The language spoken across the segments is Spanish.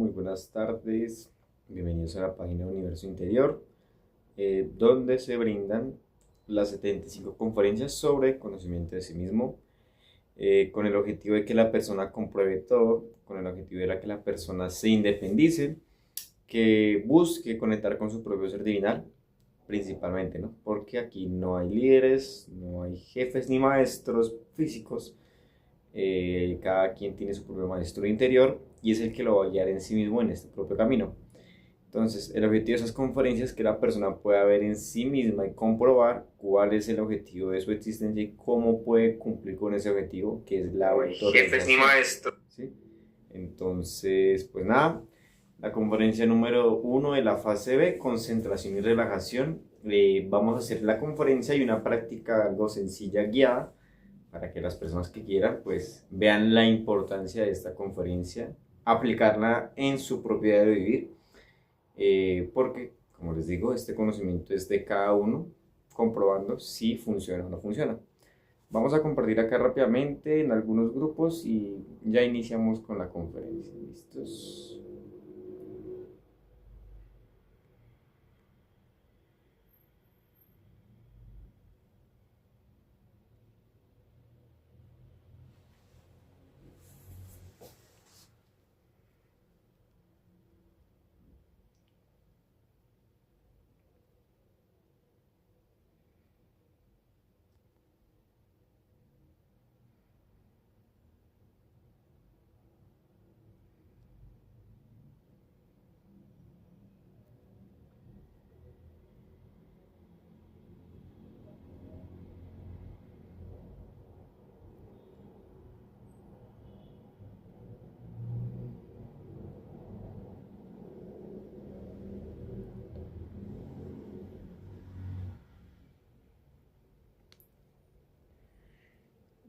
Muy buenas tardes. Bienvenidos a la página Universo Interior, donde se brindan las 75 conferencias sobre conocimiento de sí mismo, con el objetivo de que la persona compruebe todo, con el objetivo de que la persona se independice, que busque conectar con su propio ser divinal, principalmente, ¿no? Porque aquí no hay líderes, no hay jefes ni maestros físicos. Cada quien tiene su propio maestro interior y es el que lo va a guiar en sí mismo en este propio camino. Entonces, el objetivo de esas conferencias es que la persona pueda ver en sí misma y comprobar cuál es el objetivo de su existencia y cómo puede cumplir con ese objetivo, que es la autorrealización. Jefes ni maestros. ¿Sí? Entonces, pues nada, la conferencia número 1 de la fase B, concentración y relajación. Vamos a hacer la conferencia y una práctica algo sencilla, guiada, para que las personas que quieran pues vean la importancia de esta conferencia, aplicarla en su propio día de vivir, porque, como les digo, este conocimiento es de cada uno, comprobando si funciona o no funciona. Vamos a compartir acá rápidamente en algunos grupos y ya iniciamos con la conferencia. ¿Listos?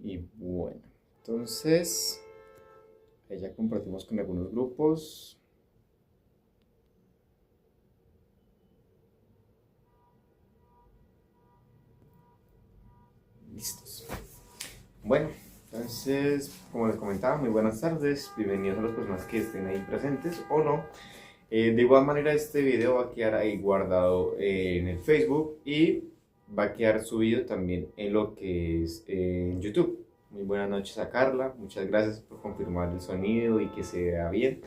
Y bueno, entonces ya compartimos con algunos grupos. Listos. Bueno, entonces, como les comentaba, muy buenas tardes. Bienvenidos a las personas que estén ahí presentes o no. De igual manera, este video va a quedar ahí guardado en el Facebook y va a quedar subido también en lo que es en YouTube. Muy buenas noches a Carla. Muchas gracias por confirmar el sonido y que se vea bien.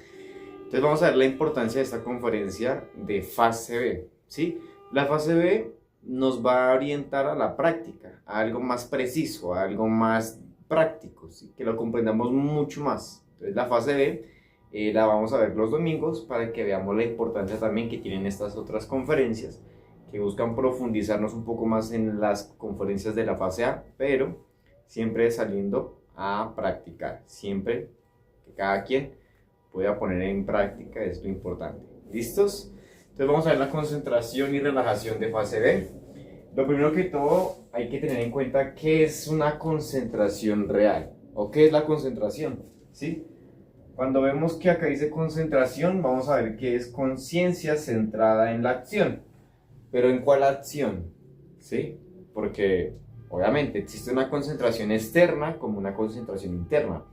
Entonces vamos a ver la importancia de esta conferencia de fase B, ¿sí? La fase B nos va a orientar a la práctica, a algo más preciso, a algo más práctico, ¿sí? Que lo comprendamos mucho más. Entonces la fase B la vamos a ver los domingos para que veamos la importancia también que tienen estas otras conferencias, que buscan profundizarnos un poco más en las conferencias de la fase A, pero siempre saliendo a practicar, siempre que cada quien pueda poner en práctica, es lo importante. ¿Listos? Entonces vamos a ver la concentración y relajación de fase B. Lo primero que todo hay que tener en cuenta qué es una concentración real o qué es la concentración, ¿sí? Cuando vemos que acá dice concentración, vamos a ver qué es conciencia centrada en la acción. ¿Pero en cuál acción? ¿Sí? Porque obviamente existe una concentración externa como una concentración interna,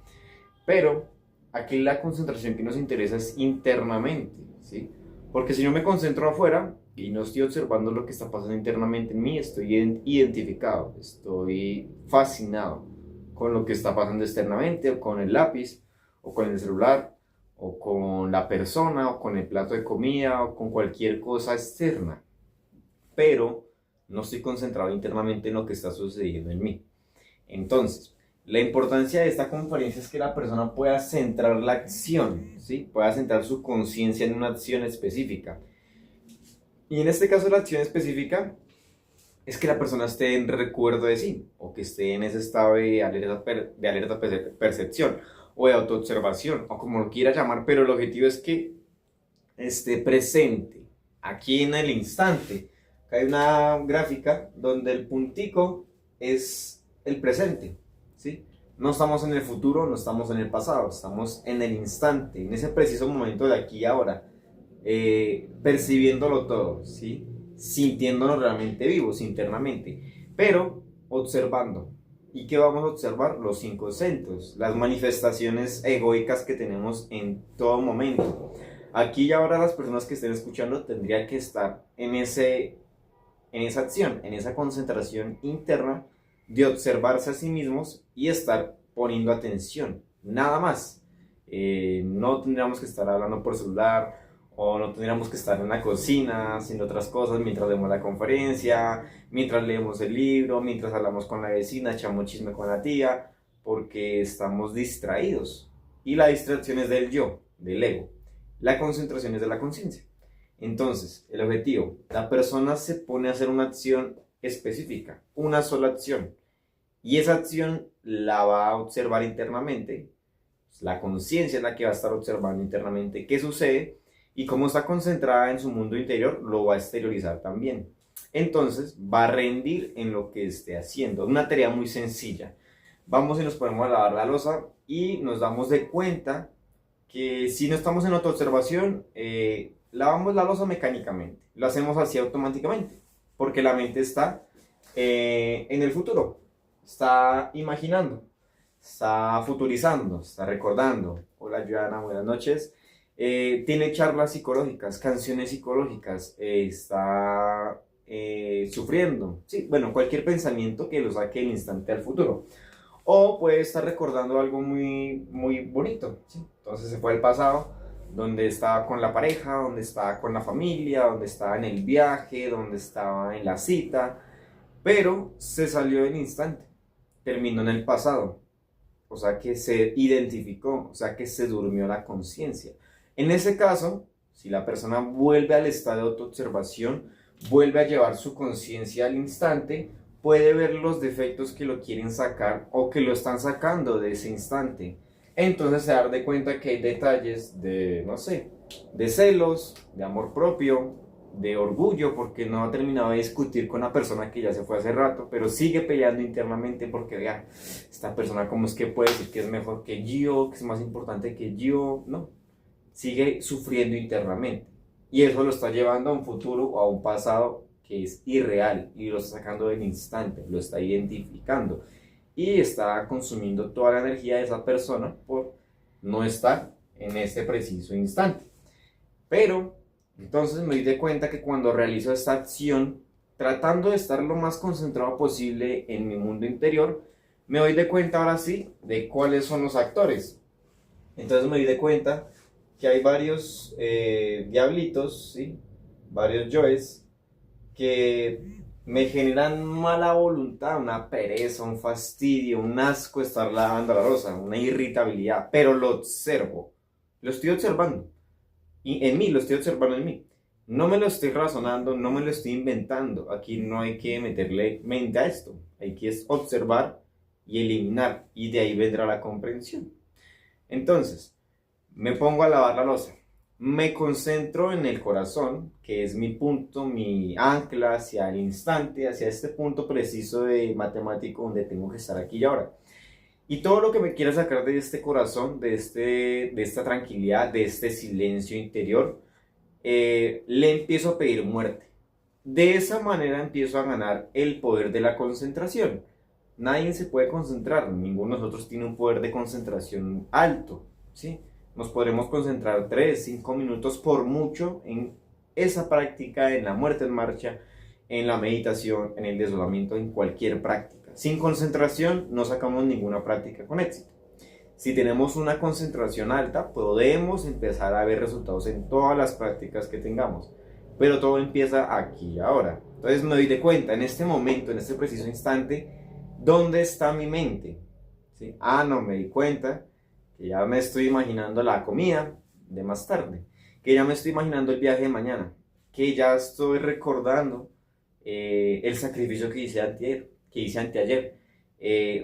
pero aquí la concentración que nos interesa es internamente, ¿sí? Porque si yo me concentro afuera y no estoy observando lo que está pasando internamente en mí, estoy identificado, estoy fascinado con lo que está pasando externamente, o con el lápiz, o con el celular, o con la persona, o con el plato de comida, o con cualquier cosa externa. Pero no estoy concentrado internamente en lo que está sucediendo en mí. Entonces, la importancia de esta conferencia es que la persona pueda centrar la acción, ¿sí? Pueda centrar su conciencia en una acción específica. Y en este caso la acción específica es que la persona esté en recuerdo de sí, o que esté en ese estado de alerta percepción, o de autoobservación, o como lo quiera llamar, pero el objetivo es que esté presente, aquí en el instante. Acá hay una gráfica donde el puntico es el presente, ¿sí? No estamos en el futuro, no estamos en el pasado, estamos en el instante, en ese preciso momento de aquí y ahora, percibiéndolo todo, ¿sí? Sintiéndonos realmente vivos internamente, pero observando. ¿Y qué vamos a observar? Los 5 sentidos, las manifestaciones egoicas que tenemos en todo momento. Aquí y ahora las personas que estén escuchando tendrían que estar en esa acción, en esa concentración interna de observarse a sí mismos y estar poniendo atención, nada más. No tendríamos que estar hablando por celular o no tendríamos que estar en la cocina haciendo otras cosas mientras vemos la conferencia, mientras leemos el libro, mientras hablamos con la vecina, echamos chisme con la tía, porque estamos distraídos. Y la distracción es del yo, del ego. La concentración es de la conciencia. Entonces, el objetivo, la persona se pone a hacer una acción específica, una sola acción, y esa acción la va a observar internamente. La conciencia es la que va a estar observando internamente qué sucede y cómo está concentrada en su mundo interior, lo va a exteriorizar también. Entonces, va a rendir en lo que esté haciendo. Una tarea muy sencilla. Vamos y nos ponemos a lavar la loza y nos damos de cuenta que si no estamos en autoobservación, lavamos la loza mecánicamente, lo hacemos así automáticamente, porque la mente está en el futuro, está imaginando, está futurizando, está recordando. Hola Joana, buenas noches. Tiene charlas psicológicas, canciones psicológicas, está sufriendo, sí, bueno, cualquier pensamiento que lo saque del instante al futuro. O puede estar recordando algo muy, muy bonito, ¿sí? Entonces se fue al pasado, donde estaba con la pareja, donde estaba con la familia, donde estaba en el viaje, donde estaba en la cita, pero se salió del instante, terminó en el pasado, o sea que se identificó, o sea que se durmió la conciencia. En ese caso, si la persona vuelve al estado de autoobservación, vuelve a llevar su conciencia al instante, puede ver los defectos que lo quieren sacar o que lo están sacando de ese instante. Entonces se da de cuenta que hay detalles de, no sé, de celos, de amor propio, de orgullo, porque no ha terminado de discutir con una persona que ya se fue hace rato, pero sigue peleando internamente porque, vea, esta persona cómo es que puede decir que es mejor que yo, que es más importante que yo, no, sigue sufriendo internamente. Y eso lo está llevando a un futuro o a un pasado que es irreal y lo está sacando del instante, lo está identificando y está consumiendo toda la energía de esa persona por no estar en este preciso instante. Pero entonces me doy de cuenta que cuando realizo esta acción, tratando de estar lo más concentrado posible en mi mundo interior, me doy de cuenta ahora sí de cuáles son los actores. Entonces me doy de cuenta que hay varios diablitos, ¿sí? Varios yoes que me generan mala voluntad, una pereza, un fastidio, un asco estar lavando la loza, una irritabilidad, pero lo observo, lo estoy observando, y en mí, lo estoy observando en mí. No me lo estoy razonando, no me lo estoy inventando. Aquí no hay que meterle mente a esto, hay que observar y eliminar, y de ahí vendrá la comprensión. Entonces, me pongo a lavar la loza. Me concentro en el corazón, que es mi punto, mi ancla hacia el instante, hacia este punto preciso de matemático donde tengo que estar aquí y ahora. Y todo lo que me quiera sacar de este corazón, de esta tranquilidad, de este silencio interior, le empiezo a pedir muerte. De esa manera empiezo a ganar el poder de la concentración. Nadie se puede concentrar, ninguno de nosotros tiene un poder de concentración alto, ¿sí? Nos podremos concentrar 3, 5 minutos por mucho en esa práctica, en la muerte en marcha, en la meditación, en el desolamiento, en cualquier práctica. Sin concentración no sacamos ninguna práctica con éxito. Si tenemos una concentración alta, podemos empezar a ver resultados en todas las prácticas que tengamos. Pero todo empieza aquí y ahora. Entonces me doy de cuenta en este momento, en este preciso instante, ¿dónde está mi mente? ¿Sí? No, me di cuenta que ya me estoy imaginando la comida de más tarde, que ya me estoy imaginando el viaje de mañana, que ya estoy recordando el sacrificio que hice anteayer.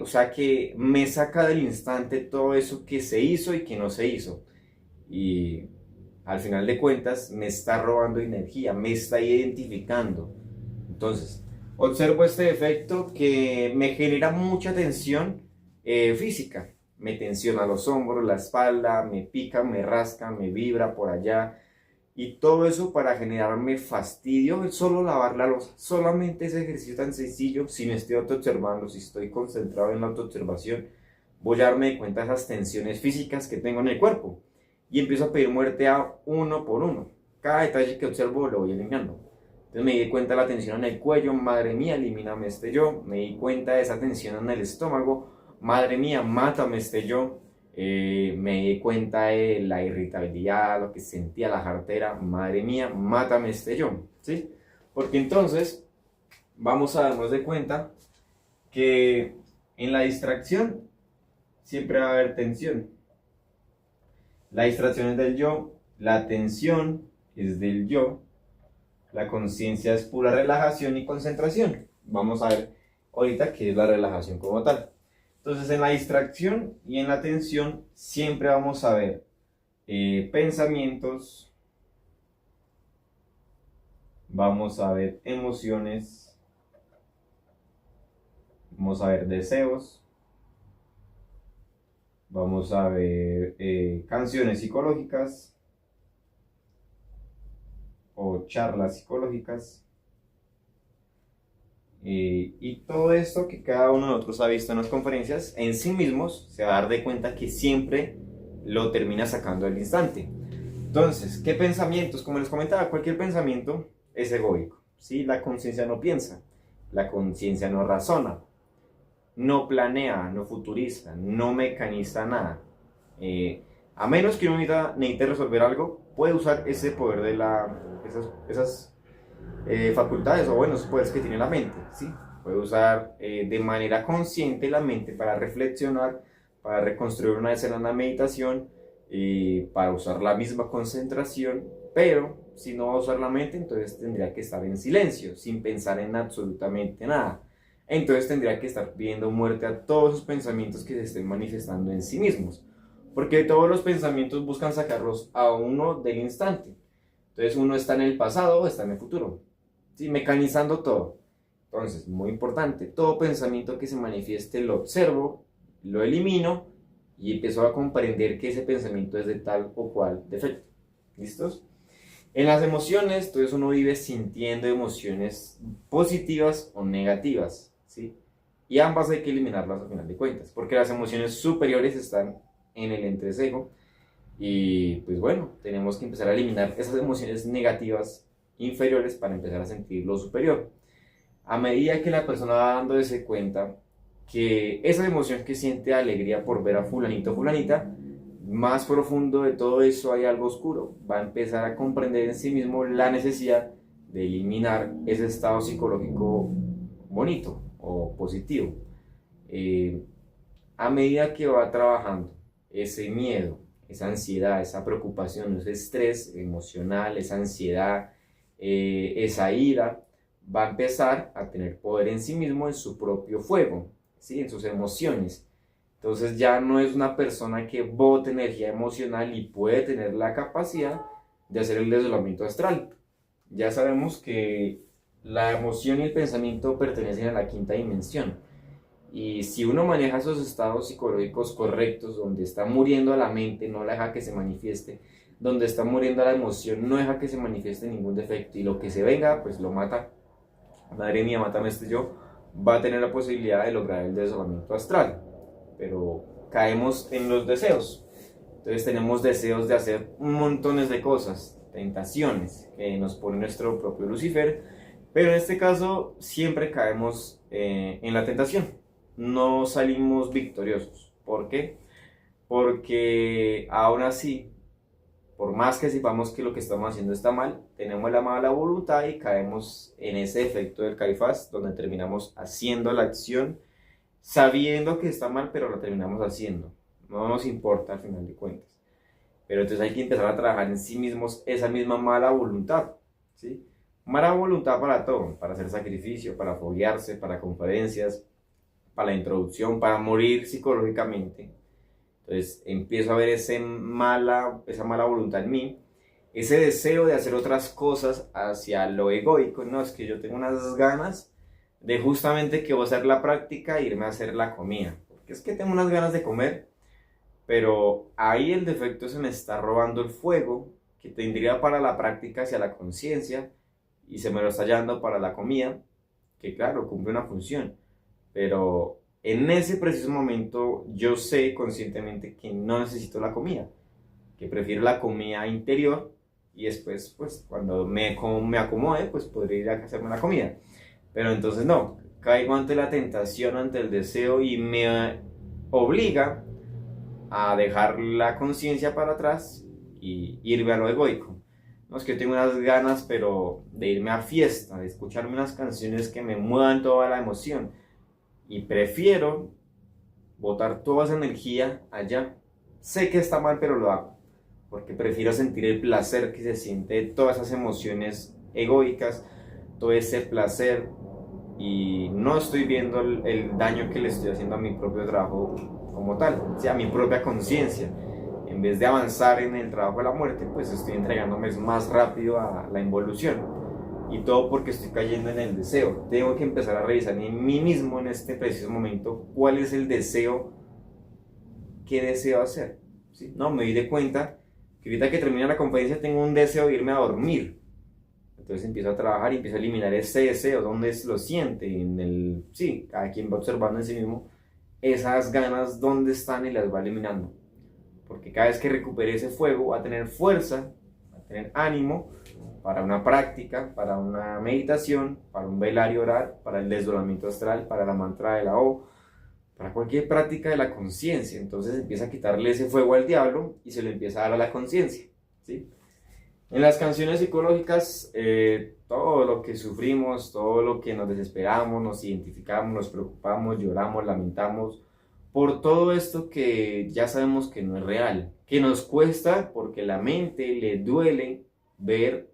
O sea que me saca del instante todo eso que se hizo y que no se hizo. Y al final de cuentas me está robando energía, me está identificando. Entonces, observo este efecto que me genera mucha tensión física. Me tensiona los hombros, la espalda, me pica, me rasca, me vibra por allá. Y todo eso para generarme fastidio, solo lavar la loza. Solamente ese ejercicio tan sencillo, si me estoy autoobservando, si estoy concentrado en la autoobservación, voy a darme cuenta de esas tensiones físicas que tengo en el cuerpo. y empiezo a pedir muerte a uno por uno. Cada detalle que observo lo voy eliminando. Entonces me di cuenta de la tensión en el cuello, madre mía, elimíname este yo. Me di cuenta de esa tensión en el estómago, madre mía, mátame este yo. Me di cuenta de la irritabilidad, lo que sentía la jartera, madre mía, mátame este yo, ¿sí? Porque entonces vamos a darnos de cuenta que en la distracción siempre va a haber tensión. La distracción es del yo, la tensión es del yo, la conciencia es pura relajación y concentración. Vamos a ver ahorita qué es la relajación como tal. Entonces en la distracción y en la tensión siempre vamos a ver pensamientos, vamos a ver emociones, vamos a ver deseos, vamos a ver canciones psicológicas o charlas psicológicas y todo esto que cada uno de nosotros ha visto en las conferencias en sí mismos se va a dar de cuenta que siempre lo termina sacando al instante. Entonces, ¿qué pensamientos? Como les comentaba, cualquier pensamiento es egoico, ¿sí? La conciencia no piensa, la conciencia no razona, no planea, no futuriza, no mecaniza nada. A menos que uno necesite resolver algo, puede usar ese poder de esas facultades o bueno, esos poderes que tiene la mente, ¿sí? Puede usar de manera consciente la mente para reflexionar, para reconstruir una escena en la meditación, para usar la misma concentración, pero si no va a usar la mente, entonces tendría que estar en silencio, sin pensar en absolutamente nada. Entonces tendría que estar pidiendo muerte a todos esos pensamientos que se estén manifestando en sí mismos, porque todos los pensamientos buscan sacarlos a uno del instante. Entonces uno está en el pasado o está en el futuro, ¿sí? Mecanizando todo. Entonces, muy importante, todo pensamiento que se manifieste lo observo, lo elimino y empiezo a comprender que ese pensamiento es de tal o cual defecto. ¿Listos? En las emociones, entonces uno vive sintiendo emociones positivas o negativas, ¿sí? Y ambas hay que eliminarlas al final de cuentas, porque las emociones superiores están en el entrecejo y pues bueno, tenemos que empezar a eliminar esas emociones negativas inferiores para empezar a sentir lo superior. A medida que la persona va dándose cuenta que esa emoción que siente alegría por ver a fulanito o fulanita, más profundo de todo eso hay algo oscuro. Va a empezar a comprender en sí mismo la necesidad de eliminar ese estado psicológico bonito o positivo. A medida que va trabajando ese miedo, esa ansiedad, esa preocupación, ese estrés emocional, esa ansiedad, esa ira, va a empezar a tener poder en sí mismo, en su propio fuego, ¿sí? En sus emociones. Entonces ya no es una persona que bote energía emocional y puede tener la capacidad de hacer el desdoblamiento astral. Ya sabemos que la emoción y el pensamiento pertenecen a la quinta dimensión. Y si uno maneja esos estados psicológicos correctos, donde está muriendo la mente, no la deja que se manifieste, donde está muriendo la emoción, no deja que se manifieste ningún defecto, y lo que se venga, pues lo mata. Madre mía, mátame este yo, va a tener la posibilidad de lograr el desdoblamiento astral. Pero caemos en los deseos. Entonces tenemos deseos de hacer montones de cosas, tentaciones que nos pone nuestro propio Lucifer, pero en este caso siempre caemos en la tentación. No salimos victoriosos. ¿Por qué? Porque aún así, por más que sepamos que lo que estamos haciendo está mal, tenemos la mala voluntad y caemos en ese efecto del Caifás, donde terminamos haciendo la acción sabiendo que está mal, pero lo terminamos haciendo. No nos importa al final de cuentas. Pero entonces hay que empezar a trabajar en sí mismos esa misma mala voluntad, ¿sí? Mala voluntad para todo, para hacer sacrificio, para foguearse, para conferencias, para la introducción, para morir psicológicamente. Entonces empiezo a ver esa mala voluntad en mí, ese deseo de hacer otras cosas hacia lo egoico. No, es que yo tengo unas ganas de justamente que voy a hacer la práctica e irme a hacer la comida. Porque es que tengo unas ganas de comer, pero ahí el defecto se me está robando el fuego que tendría para la práctica hacia la conciencia y se me lo está llevando para la comida, que claro, cumple una función. Pero en ese preciso momento yo sé conscientemente que no necesito la comida. que prefiero la comida interior y después, pues cuando me acomode, pues podría ir a hacerme la comida. Pero entonces no, caigo ante la tentación, ante el deseo y me obliga a dejar la conciencia para atrás y irme a lo egoico. No es que tengo unas ganas, pero de irme a fiesta, de escucharme unas canciones que me muevan toda la emoción. Y prefiero botar toda esa energía allá. Sé que está mal, pero lo hago. Porque prefiero sentir el placer que se siente de todas esas emociones egoicas, todo ese placer. Y no estoy viendo el daño que le estoy haciendo a mi propio trabajo como tal, o sea, a mi propia conciencia. En vez de avanzar en el trabajo de la muerte, pues estoy entregándome más rápido a la involución. Y todo porque estoy cayendo en el deseo. Tengo que empezar a revisar en mí mismo en este preciso momento cuál es el deseo que deseo hacer. ¿Sí? No, me di de cuenta que ahorita que termina la conferencia tengo un deseo de irme a dormir. Entonces empiezo a trabajar y empiezo a eliminar ese deseo, donde lo siente, sí, cada quien va observando en sí mismo esas ganas, dónde están y las va eliminando. Porque cada vez que recupere ese fuego va a tener fuerza, va a tener ánimo para una práctica, para una meditación, para un velar y orar, para el desdoblamiento astral, para la mantra de la O, para cualquier práctica de la conciencia. Entonces empieza a quitarle ese fuego al diablo y se lo empieza a dar a la conciencia, ¿sí? En las canciones psicológicas, todo lo que sufrimos, todo lo que nos desesperamos, nos identificamos, nos preocupamos, lloramos, lamentamos, por todo esto que ya sabemos que no es real, que nos cuesta porque la mente le duele ver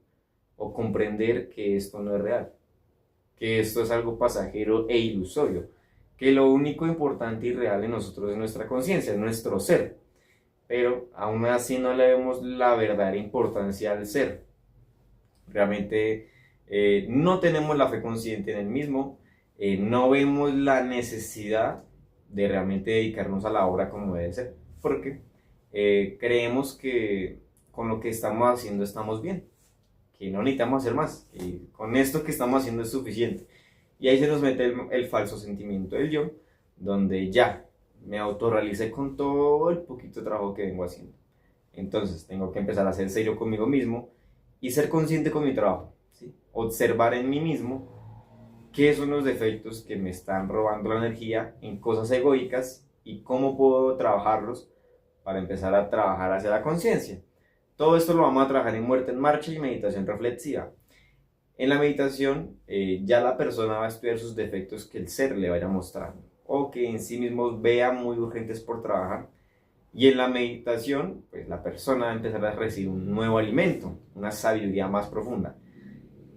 o comprender que esto no es real, que esto es algo pasajero e ilusorio, que lo único importante y real en nosotros es nuestra conciencia, es nuestro ser. Pero aún así no le vemos la verdadera importancia al ser. Realmente no tenemos la fe consciente en el mismo, no vemos la necesidad de realmente dedicarnos a la obra como debe ser, porque creemos que con lo que estamos haciendo estamos bien, que no necesitamos hacer más, que con esto que estamos haciendo es suficiente. Y ahí se nos mete el falso sentimiento del yo, donde ya me autorrealicé con todo el poquito de trabajo que vengo haciendo. Entonces tengo que empezar a ser serio conmigo mismo y ser consciente con mi trabajo, ¿sí? Observar en mí mismo qué son los defectos que me están robando la energía en cosas egoicas y cómo puedo trabajarlos para empezar a trabajar hacia la conciencia. Todo esto lo vamos a trabajar en Muerte en Marcha y Meditación Reflexiva. En la meditación ya la persona va a estudiar sus defectos que el ser le vaya mostrando o que en sí mismos vea muy urgentes por trabajar. Y en la meditación, pues la persona va a empezar a recibir un nuevo alimento, una sabiduría más profunda.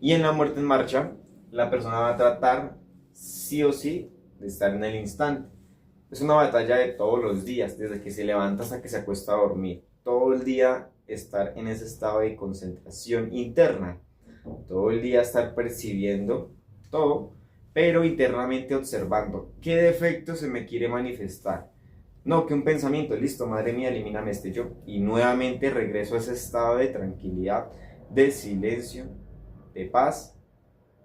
Y en la muerte en marcha, la persona va a tratar sí o sí de estar en el instante. Es una batalla de todos los días, desde que se levanta hasta que se acuesta a dormir. Todo el día estar en ese estado de concentración interna. Todo el día estar percibiendo todo, pero internamente observando qué defecto se me quiere manifestar. No, que un pensamiento, listo, madre mía, elimíname este yo. Y nuevamente regreso a ese estado de tranquilidad, de silencio, de paz,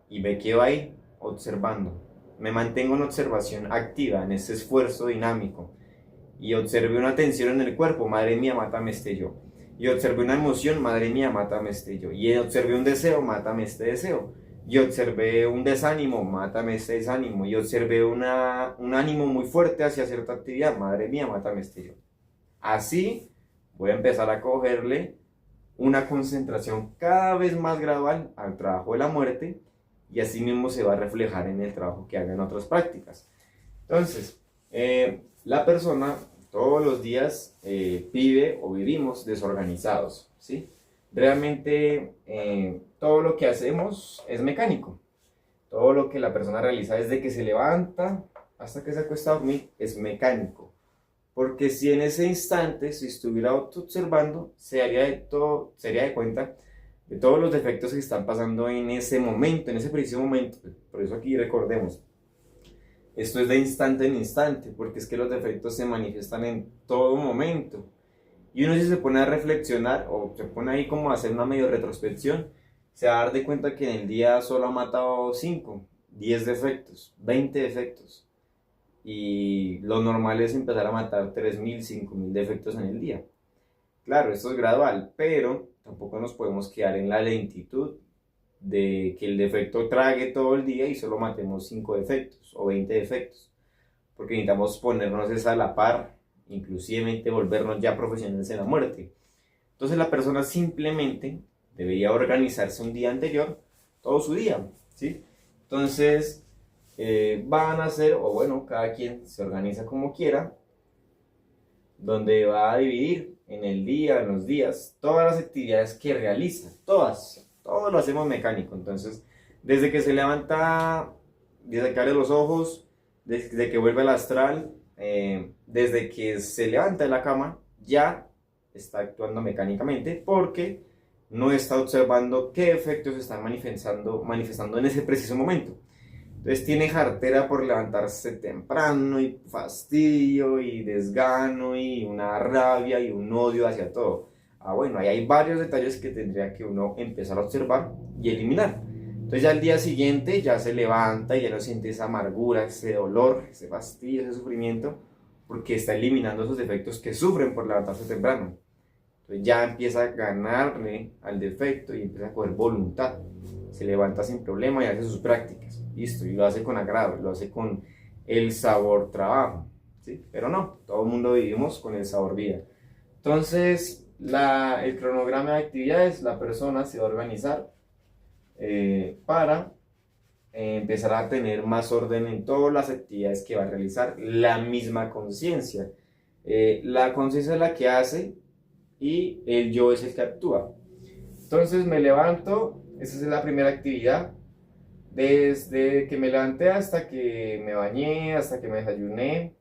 y me quedo ahí observando. Me mantengo en observación activa, en ese esfuerzo dinámico. Y observé una tensión en el cuerpo, madre mía, mátame este yo. Y observé una emoción, madre mía, mátame este yo. Y observé un deseo, mátame este deseo. Y observé un desánimo, mátame este desánimo. Y observé un ánimo muy fuerte hacia cierta actividad, madre mía, mátame este yo. Así voy a empezar a cogerle una concentración cada vez más gradual al trabajo de la muerte y así mismo se va a reflejar en el trabajo que haga en otras prácticas. Entonces, la persona todos los días vive o vivimos desorganizados, ¿sí? Realmente todo lo que hacemos es mecánico. Todo lo que la persona realiza desde que se levanta hasta que se acuesta a dormir es mecánico. Porque si en ese instante, si estuviera observando, se daría de cuenta de todos los defectos que están pasando en ese momento, en ese preciso momento. Por eso aquí recordemos, esto es de instante en instante, porque es que los defectos se manifiestan en todo momento. Y uno si se pone a reflexionar o se pone ahí como a hacer una medio retrospección, se va a dar de cuenta que en el día solo ha matado 5, 10 defectos, 20 defectos. Y lo normal es empezar a matar 3.000, 5.000 defectos en el día. Claro, esto es gradual, pero tampoco nos podemos quedar en la lentitud de que el defecto trague todo el día y solo matemos 5 defectos o 20 defectos, porque necesitamos ponernos esa a la par, inclusivemente volvernos ya profesionales en la muerte. Entonces la persona simplemente debería organizarse un día anterior, todo su día, ¿sí? Entonces van a hacer, o bueno, cada quien se organiza como quiera, donde va a dividir en el día, en los días, todas las actividades que realiza, todo lo hacemos mecánico. Entonces, desde que se levanta, desde que abre los ojos, desde que vuelve al astral, desde que se levanta de la cama, ya está actuando mecánicamente porque no está observando qué efectos se están manifestando en ese preciso momento. Entonces tiene jartera por levantarse temprano y fastidio y desgano y una rabia y un odio hacia todo. Ah, bueno, ahí hay varios detalles que tendría que uno empezar a observar y eliminar. Entonces ya al día siguiente ya se levanta y ya no siente esa amargura, ese dolor, ese fastidio, ese sufrimiento, porque está eliminando esos defectos que sufren por levantarse temprano. Entonces ya empieza a ganarle al defecto y empieza a coger voluntad. Se levanta sin problema y hace sus prácticas. Listo, y lo hace con agrado, lo hace con el sabor trabajo. ¿Sí? Pero no, todo el mundo vivimos con el sabor vida. Entonces, el cronograma de actividades, la persona se va a organizar para empezar a tener más orden en todas las actividades que va a realizar, la misma conciencia. La conciencia es la que hace y el yo es el que actúa. Entonces me levanto, esa es la primera actividad. Desde que me levanté hasta que me bañé, hasta que me desayuné,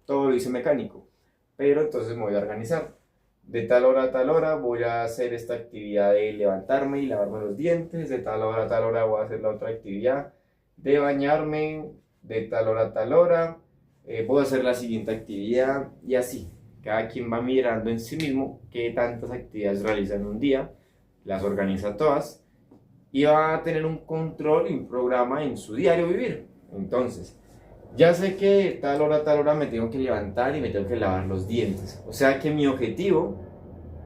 todo lo hice mecánico. Pero entonces me voy a organizar. De tal hora a tal hora voy a hacer esta actividad de levantarme y lavarme los dientes. De tal hora a tal hora voy a hacer la otra actividad de bañarme. De tal hora a tal hora voy a hacer la siguiente actividad y así. Cada quien va mirando en sí mismo qué tantas actividades realiza en un día, las organiza todas y va a tener un control y un programa en su diario vivir. Entonces, ya sé que tal hora me tengo que levantar y me tengo que lavar los dientes. O sea que mi objetivo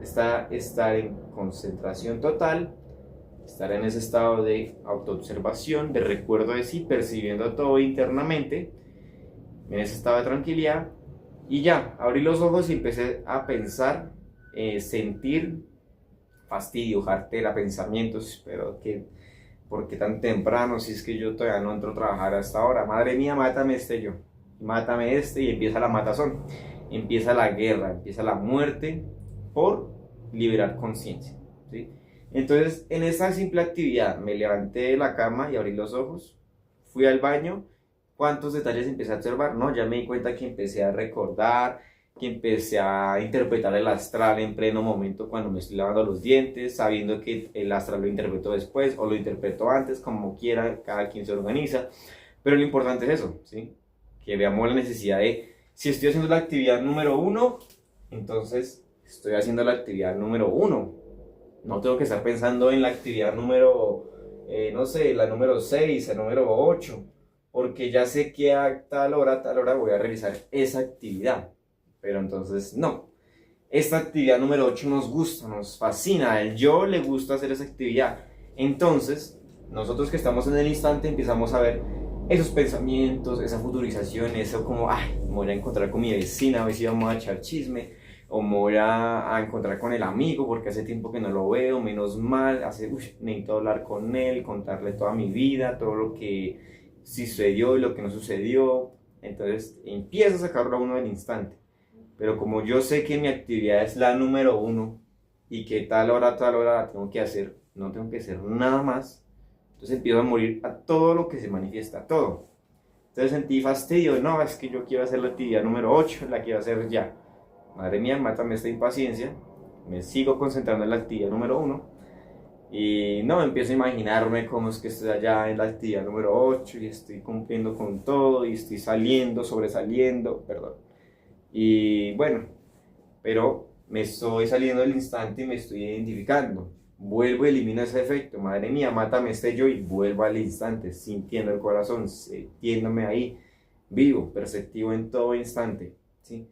está estar en concentración total, estar en ese estado de autoobservación, de recuerdo de sí, percibiendo todo internamente, en ese estado de tranquilidad. Y ya, abrí los ojos y empecé a pensar, sentir fastidio, jartera, pensamientos, pero que, ¿por qué tan temprano? Si es que yo todavía no entro a trabajar hasta ahora. Madre mía, mátame este yo, mátame este y empieza la matazón, empieza la guerra, empieza la muerte por liberar conciencia, ¿sí? Entonces, en esta simple actividad, me levanté de la cama y abrí los ojos, fui al baño. ¿Cuántos detalles empecé a observar? No, ya me di cuenta que empecé a recordar, que empecé a interpretar el astral en pleno momento cuando me estoy lavando los dientes, sabiendo que el astral lo interpretó después o lo interpretó antes, como quiera, cada quien se organiza. Pero lo importante es eso, ¿sí? Que veamos la necesidad de, si estoy haciendo la actividad número 1, entonces estoy haciendo la actividad número 1. No tengo que estar pensando en la actividad número, no sé, la número 6, la número 8, porque ya sé que a tal hora voy a realizar esa actividad. Pero entonces no. Esta actividad número 8 nos gusta, nos fascina, a el yo le gusta hacer esa actividad. Entonces, nosotros que estamos en el instante empezamos a ver esos pensamientos, esa futurización, eso como, ay, me voy a encontrar con mi vecina, a ver si vamos a echar chisme, o me voy a encontrar con el amigo porque hace tiempo que no lo veo, menos mal, necesito hablar con él, contarle toda mi vida, todo lo que sucedió y lo que no sucedió. Entonces empiezo a sacarlo a uno del instante. Pero como yo sé que mi actividad es la número 1 y que tal hora la tengo que hacer, no tengo que hacer nada más, entonces empiezo a morir a todo lo que se manifiesta, todo. Entonces sentí fastidio, no, es que yo quiero hacer la actividad número 8, la quiero hacer ya. Madre mía, mátame esta impaciencia, me sigo concentrando en la actividad número 1 y no, empiezo a imaginarme cómo es que estoy allá en la actividad número 8 y estoy cumpliendo con todo y estoy sobresaliendo, perdón. Y bueno, pero me estoy saliendo del instante y me estoy identificando. Vuelvo y elimino ese efecto. Madre mía, mátame este yo y vuelvo al instante, sintiendo el corazón, sintiéndome ahí, vivo, perceptivo en todo instante, ¿sí?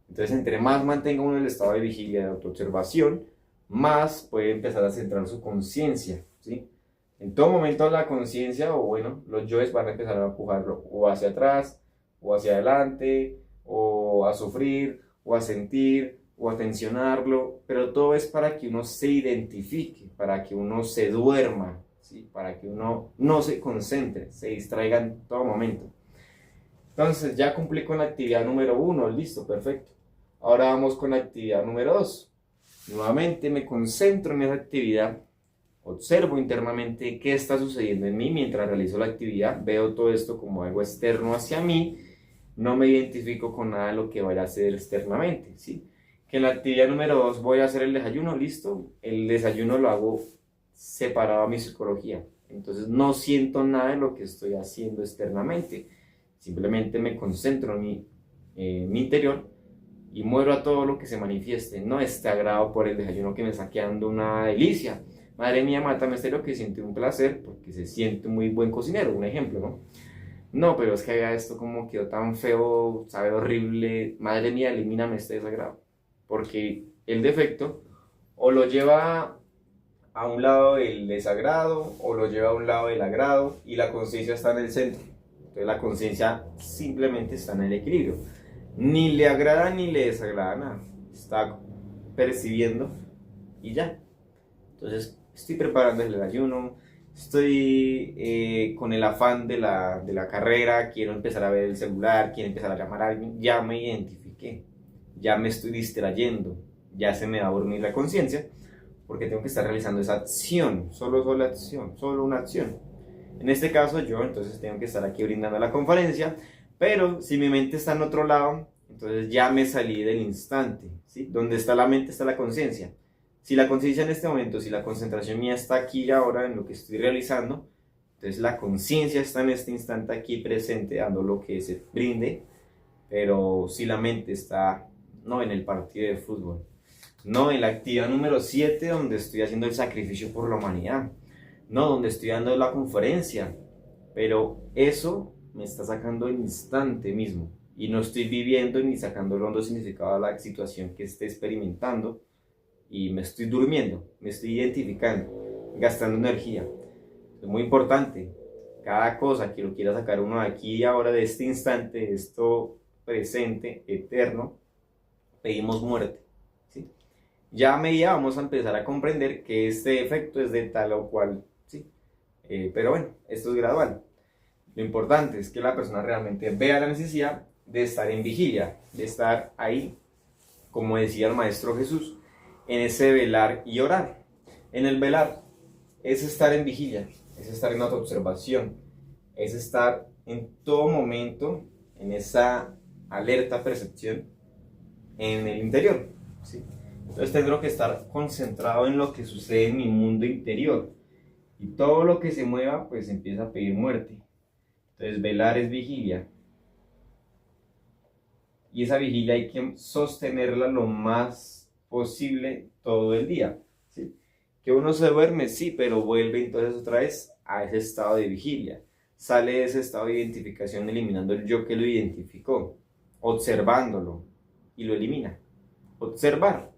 Entonces, entre más mantenga uno el estado de vigilia, de autoobservación, más puede empezar a centrar su conciencia, ¿sí? En todo momento la conciencia, o bueno, los yoes van a empezar a empujarlo o hacia atrás, o hacia adelante, o a sufrir, o a sentir, o a tensionarlo, pero todo es para que uno se identifique, para que uno se duerma, ¿sí? Para que uno no se concentre, se distraiga en todo momento. Entonces ya cumplí con la actividad número 1, listo, perfecto. Ahora vamos con la actividad número 2. Nuevamente me concentro en esa actividad, observo internamente qué está sucediendo en mí mientras realizo la actividad, veo todo esto como algo externo hacia mí, no me identifico con nada de lo que vaya a hacer externamente, ¿sí? Que en la actividad número 2 voy a hacer el desayuno, listo, el desayuno lo hago separado a mi psicología, entonces no siento nada de lo que estoy haciendo externamente, simplemente me concentro en mi interior y muero a todo lo que se manifieste, no este agrado por el desayuno que me está quedando una delicia. Madre mía, mátame este lo que siente un placer porque se siente un muy buen cocinero, un ejemplo, ¿no? No, pero es que haga esto como quedó tan feo, sabe horrible, madre mía, elimíname este desagrado. Porque el defecto o lo lleva a un lado del desagrado o lo lleva a un lado del agrado y la conciencia está en el centro. Entonces la conciencia simplemente está en el equilibrio. Ni le agrada ni le desagrada nada. Está percibiendo y ya. Entonces estoy preparando el desayuno, estoy con el afán de la carrera, quiero empezar a ver el celular, quiero empezar a llamar a alguien, ya me identifiqué, ya me estoy distrayendo, ya se me va a dormir la conciencia, porque tengo que estar realizando esa acción, solo acción, solo una acción. En este caso yo entonces tengo que estar aquí brindando la conferencia, pero si mi mente está en otro lado, entonces ya me salí del instante, ¿sí? Donde está la mente está la conciencia. Si la conciencia en este momento, si la concentración mía está aquí y ahora en lo que estoy realizando, entonces la conciencia está en este instante aquí presente, dando lo que se brinde, pero si la mente está no en el partido de fútbol, no en la actividad número 7 donde estoy haciendo el sacrificio por la humanidad, no donde estoy dando la conferencia, pero eso me está sacando el instante mismo y no estoy viviendo ni sacando el hondo significado a la situación que esté experimentando y me estoy durmiendo, me estoy identificando, gastando energía. Es muy importante, cada cosa que lo quiera sacar uno de aquí y ahora, de este instante, de esto presente, eterno, pedimos muerte, ¿sí? Ya a medida vamos a empezar a comprender que este efecto es de tal o cual, ¿sí? Pero bueno, esto es gradual. Lo importante es que la persona realmente vea la necesidad de estar en vigilia, de estar ahí, como decía el Maestro Jesús, en ese velar y orar. En el velar es estar en vigilia, es estar en autoobservación, es estar en todo momento en esa alerta percepción en el interior, ¿sí? Entonces tengo que estar concentrado en lo que sucede en mi mundo interior y todo lo que se mueva pues empieza a pedir muerte. Entonces velar es vigilia y esa vigilia hay que sostenerla lo más posible todo el día, ¿sí? Que uno se duerme, sí, pero vuelve entonces otra vez a ese estado de vigilia, sale de ese estado de identificación eliminando el yo que lo identificó, observándolo y lo elimina. Observar,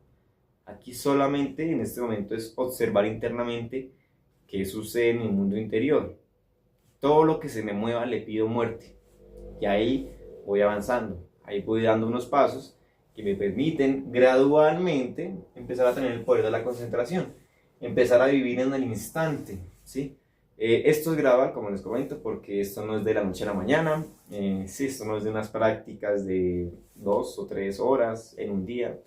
aquí solamente en este momento es observar internamente qué sucede en mi mundo interior. Todo lo que se me mueva le pido muerte y ahí voy avanzando. Ahí voy dando unos pasos que me permiten gradualmente empezar a tener el poder de la concentración, empezar a vivir en el instante, ¿sí? Esto es gradual, como les comento, porque esto no es de la noche a la mañana, sí, esto no es de unas prácticas de 2 o 3 horas en un día.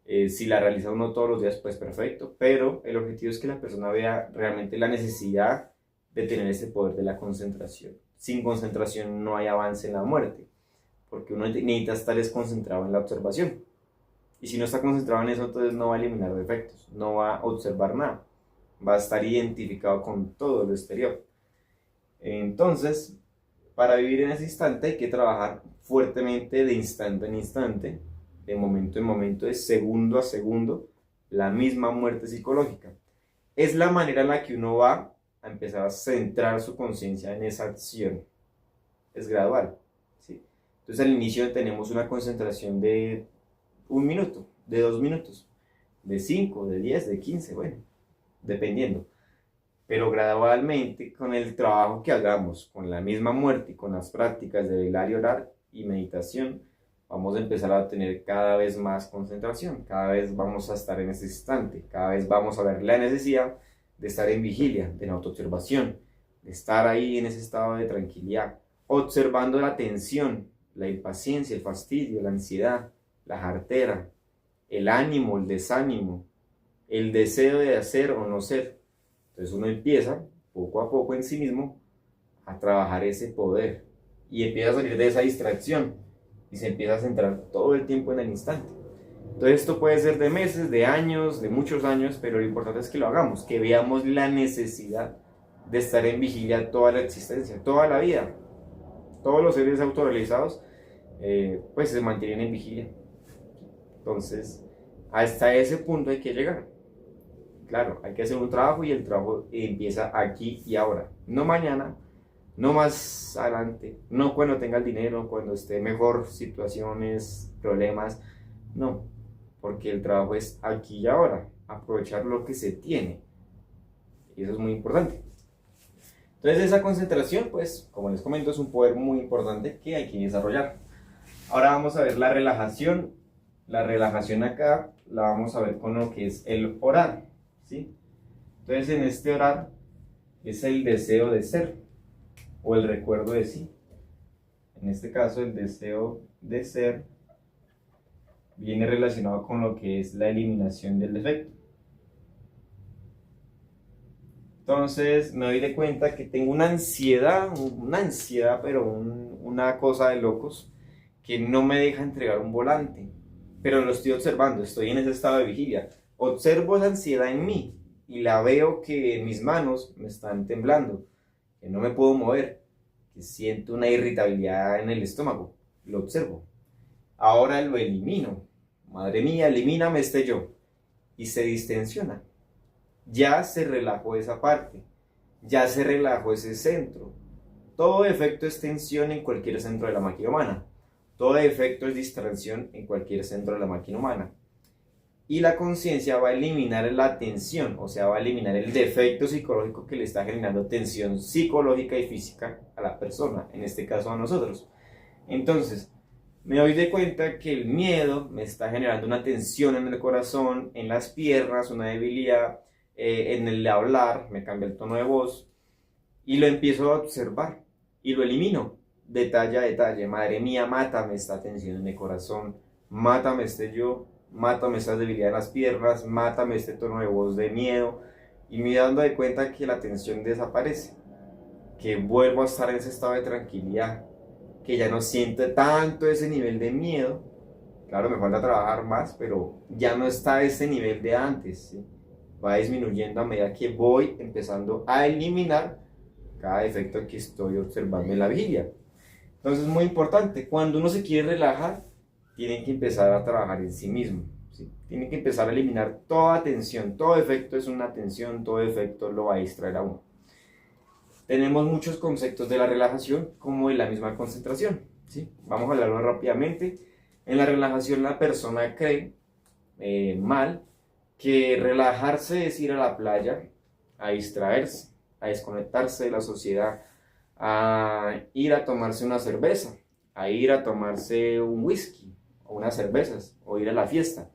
Si la realiza uno todos los días, pues perfecto, pero el objetivo es que la persona vea realmente la necesidad de tener ese poder de la concentración. Sin concentración no hay avance en la muerte, porque uno necesita estar concentrado en la observación. Y si no está concentrado en eso, entonces no va a eliminar defectos, no va a observar nada, va a estar identificado con todo lo exterior. Entonces, para vivir en ese instante hay que trabajar fuertemente de instante en instante, de momento en momento, de segundo a segundo, la misma muerte psicológica. Es la manera en la que uno va a empezar a centrar su conciencia en esa acción. Es gradual, ¿sí? Entonces al inicio tenemos una concentración de un minuto, de 2 minutos, de 5, de 10, de 15, bueno, dependiendo. Pero gradualmente, con el trabajo que hagamos, con la misma muerte y con las prácticas de velar y orar y meditación, vamos a empezar a tener cada vez más concentración, cada vez vamos a estar en ese instante, cada vez vamos a ver la necesidad de estar en vigilia, de la autoobservación, de estar ahí en ese estado de tranquilidad, observando la tensión, la impaciencia, el fastidio, la ansiedad, la jartera, el ánimo, el desánimo, el deseo de hacer o no ser. Entonces uno empieza poco a poco en sí mismo a trabajar ese poder y empieza a salir de esa distracción y se empieza a centrar todo el tiempo en el instante. Entonces esto puede ser de meses, de años, de muchos años, pero lo importante es que lo hagamos, que veamos la necesidad de estar en vigilia toda la existencia, toda la vida. Todos los seres autorrealizados pues se mantienen en vigilia. Entonces, hasta ese punto hay que llegar. Claro, hay que hacer un trabajo y el trabajo empieza aquí y ahora. No mañana, no más adelante, no cuando tenga el dinero, cuando esté mejor, situaciones, problemas. No, porque el trabajo es aquí y ahora. Aprovechar lo que se tiene. Y eso es muy importante. Entonces esa concentración, pues, como les comento, es un poder muy importante que hay que desarrollar. Ahora vamos a ver la relajación. La relajación acá la vamos a ver con lo que es el orar, ¿sí? Entonces en este orar es el deseo de ser o el recuerdo de sí. En este caso el deseo de ser viene relacionado con lo que es la eliminación del defecto. Entonces me doy de cuenta que tengo una ansiedad, pero una cosa de locos que no me deja entregar un volante. Pero lo estoy observando, estoy en ese estado de vigilia. Observo esa ansiedad en mí y la veo que mis manos me están temblando, que no me puedo mover, que siento una irritabilidad en el estómago. Lo observo. Ahora lo elimino. Madre mía, elimíname este yo. Y se distensiona. Ya se relajó esa parte, ya se relajó ese centro. Todo efecto es tensión en cualquier centro de la máquina humana. Todo efecto es distracción en cualquier centro de la máquina humana. Y la conciencia va a eliminar la tensión, o sea, va a eliminar el defecto psicológico que le está generando tensión psicológica y física a la persona, en este caso a nosotros. Entonces, me doy de cuenta que el miedo me está generando una tensión en el corazón, en las piernas, una debilidad, en el hablar, me cambia el tono de voz y lo empiezo a observar y lo elimino detalle a detalle. Madre mía, mátame esta tensión en el corazón, mátame este yo, mátame esta debilidad en las piernas, mátame este tono de voz de miedo y me dando de cuenta que la tensión desaparece, que vuelvo a estar en ese estado de tranquilidad, que ya no siento tanto ese nivel de miedo. Claro, me falta trabajar más, pero ya no está ese nivel de antes, ¿sí? Va disminuyendo a medida que voy empezando a eliminar cada defecto que estoy observando en la vigilia. Entonces es muy importante, cuando uno se quiere relajar, tiene que empezar a trabajar en sí mismo, ¿sí? Tiene que empezar a eliminar toda tensión, todo defecto es una tensión, todo defecto lo va a distraer a uno. Tenemos muchos conceptos de la relajación como de la misma concentración, ¿sí? Vamos a hablarlo rápidamente. En la relajación la persona cree mal que relajarse es ir a la playa, a distraerse, a desconectarse de la sociedad, a ir a tomarse una cerveza, a ir a tomarse un whisky o unas cervezas o ir a la fiesta.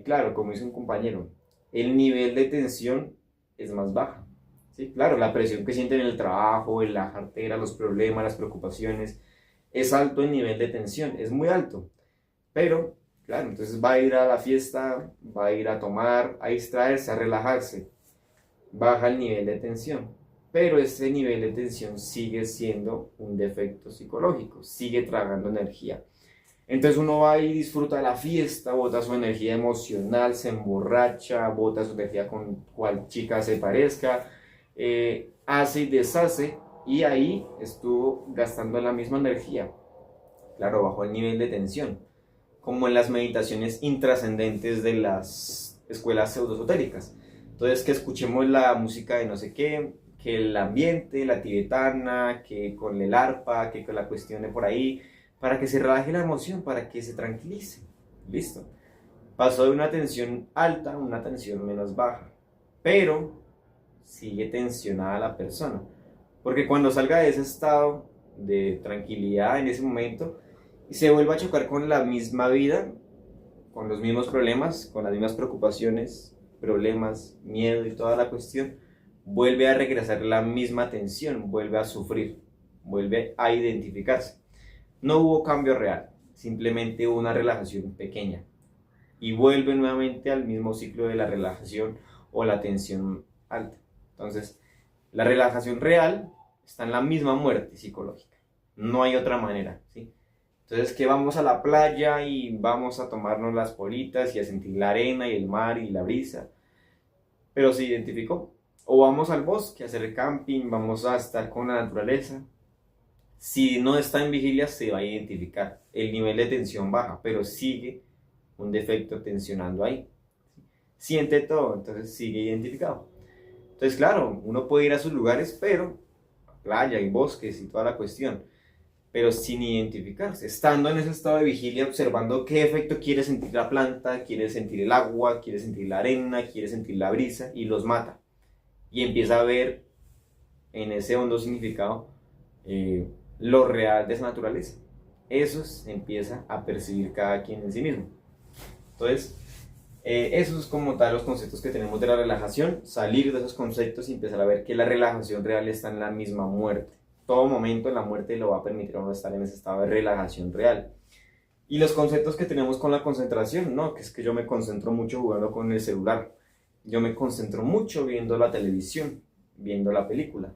Claro, como dice un compañero, el nivel de tensión es más baja. Sí, claro, la presión que sienten en el trabajo, en la cartera, los problemas, las preocupaciones, es alto el nivel de tensión, es muy alto. Pero, claro, entonces va a ir a la fiesta, va a ir a tomar, a distraerse, a relajarse. Baja el nivel de tensión. Pero ese nivel de tensión sigue siendo un defecto psicológico, sigue tragando energía. Entonces uno va y disfruta de la fiesta, bota su energía emocional, se emborracha, bota su energía con cual chica se parezca, hace y deshace, y ahí estuvo gastando la misma energía. Claro, bajo el nivel de tensión, como en las meditaciones intrascendentes de las escuelas pseudoesotéricas. Entonces, que escuchemos la música de no sé qué, que el ambiente, la tibetana, que con el arpa, que con la cuestión de por ahí, para que se relaje la emoción, para que se tranquilice. Listo. Pasó de una tensión alta a una tensión menos baja, pero sigue tensionada la persona. Porque cuando salga de ese estado de tranquilidad en ese momento y se vuelva a chocar con la misma vida, con los mismos problemas, con las mismas preocupaciones, problemas, miedo y toda la cuestión, vuelve a regresar la misma tensión, vuelve a sufrir, vuelve a identificarse. No hubo cambio real, simplemente hubo una relajación pequeña y vuelve nuevamente al mismo ciclo de la relajación o la tensión alta. Entonces, la relajación real está en la misma muerte psicológica, no hay otra manera, ¿sí? Entonces, que vamos a la playa y vamos a tomarnos las politas y a sentir la arena y el mar y la brisa, pero se identificó. O vamos al bosque a hacer camping, vamos a estar con la naturaleza. Si no está en vigilia, se va a identificar. El nivel de tensión baja, pero sigue un defecto tensionando ahí. Siente todo, entonces sigue identificado. Entonces, claro, uno puede ir a sus lugares, pero playa y bosques y toda la cuestión, pero sin identificarse, estando en ese estado de vigilia, observando qué efecto quiere sentir la planta, quiere sentir el agua, quiere sentir la arena, quiere sentir la brisa, y los mata. Y empieza a ver en ese hondo significado lo real de esa naturaleza. Eso se empieza a percibir cada quien en sí mismo. Entonces, esos es como tal los conceptos que tenemos de la relajación, salir de esos conceptos y empezar a ver que la relajación real está en la misma muerte. Todo momento en la muerte lo va a permitir a uno estar en ese estado de relajación real. Y los conceptos que tenemos con la concentración, no, que es que yo me concentro mucho jugando con el celular, yo me concentro mucho viendo la televisión, viendo la película,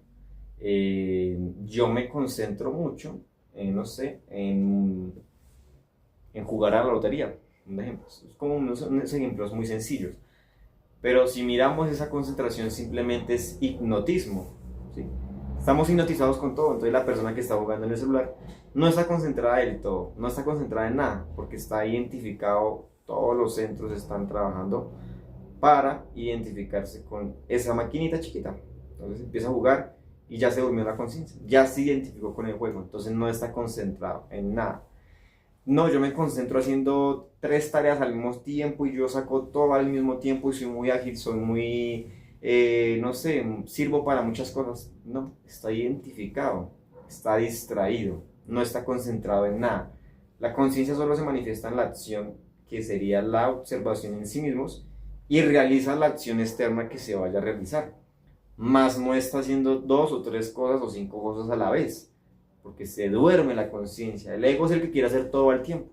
yo me concentro mucho, no sé, en jugar a la lotería, un ejemplo. Es como unos ejemplos muy sencillos. Pero si miramos esa concentración simplemente es hipnotismo, ¿sí? Estamos hipnotizados con todo, entonces la persona que está jugando en el celular no está concentrada del todo, no está concentrada en nada, porque está identificado, todos los centros están trabajando para identificarse con esa maquinita chiquita. Entonces empieza a jugar y ya se durmió la conciencia, ya se identificó con el juego, entonces no está concentrado en nada. No, yo me concentro haciendo 3 tareas al mismo tiempo y yo saco todo al mismo tiempo y soy muy ágil, soy muy, no sé, sirvo para muchas cosas. No, está identificado, está distraído, no está concentrado en nada. La conciencia solo se manifiesta en la acción, que sería la observación en sí mismos, y realiza la acción externa que se vaya a realizar. Más no está haciendo 2 o 3 cosas o 5 cosas a la vez, porque se duerme la conciencia. El ego es el que quiere hacer todo al tiempo.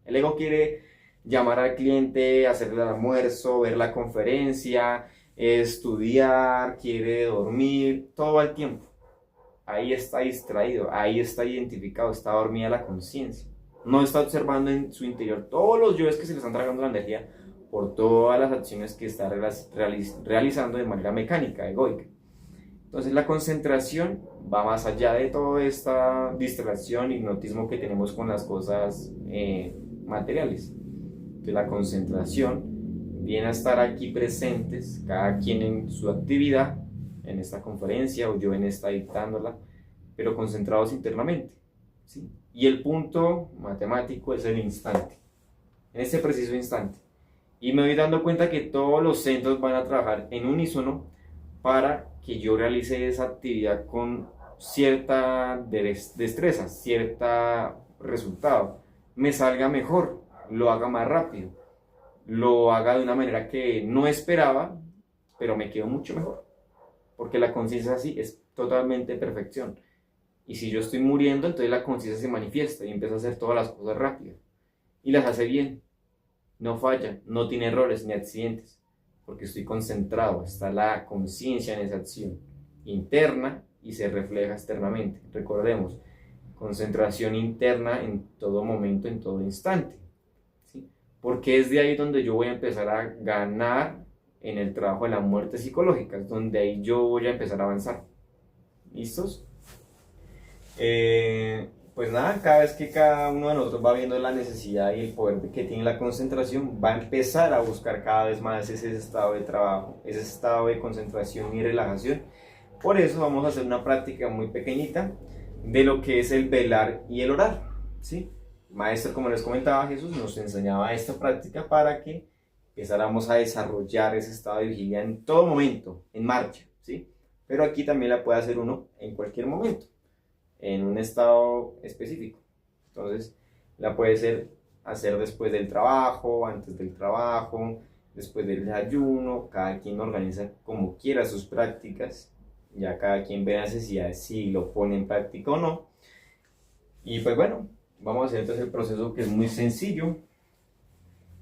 El ego quiere llamar al cliente, hacerle el almuerzo, ver la conferencia, estudiar, quiere dormir, todo al tiempo. Ahí está distraído, ahí está identificado, está dormida la conciencia. No está observando en su interior todos los yoes que se le están tragando la energía por todas las acciones que está realizando de manera mecánica, egoica. Entonces la concentración va más allá de toda esta distracción, hipnotismo que tenemos con las cosas materiales. Entonces la concentración viene a estar aquí presentes, cada quien en su actividad, en esta conferencia o yo en esta dictándola, pero concentrados internamente, ¿sí? Y el punto matemático es el instante, en este preciso instante. Y me voy dando cuenta que todos los centros van a trabajar en unísono para que yo realice esa actividad con cierta destreza, cierto resultado, me salga mejor, lo haga más rápido, lo haga de una manera que no esperaba, pero me quedo mucho mejor, porque la conciencia así es totalmente perfección. Y si yo estoy muriendo, entonces la conciencia se manifiesta y empieza a hacer todas las cosas rápidas y las hace bien, no falla, no tiene errores ni accidentes, porque estoy concentrado, está la conciencia en esa acción interna y se refleja externamente. Recordemos, concentración interna en todo momento, en todo instante, ¿sí? Porque es de ahí donde yo voy a empezar a ganar en el trabajo de la muerte psicológica, es donde ahí yo voy a empezar a avanzar. ¿Listos? Pues nada, cada vez que cada uno de nosotros va viendo la necesidad y el poder que tiene la concentración, va a empezar a buscar cada vez más ese estado de trabajo, ese estado de concentración y relajación. Por eso vamos a hacer una práctica muy pequeñita de lo que es el velar y el orar, ¿sí? El maestro, como les comentaba, Jesús nos enseñaba esta práctica para que empezáramos a desarrollar ese estado de vigilia en todo momento, en marcha, ¿sí? Pero aquí también la puede hacer uno en cualquier momento, en un estado específico. Entonces, la puede hacer después del trabajo, antes del trabajo, después del desayuno. Cada quien organiza como quiera sus prácticas. Ya cada quien ve la necesidad de si lo pone en práctica o no. Y pues bueno, vamos a hacer entonces el proceso, que es muy sencillo.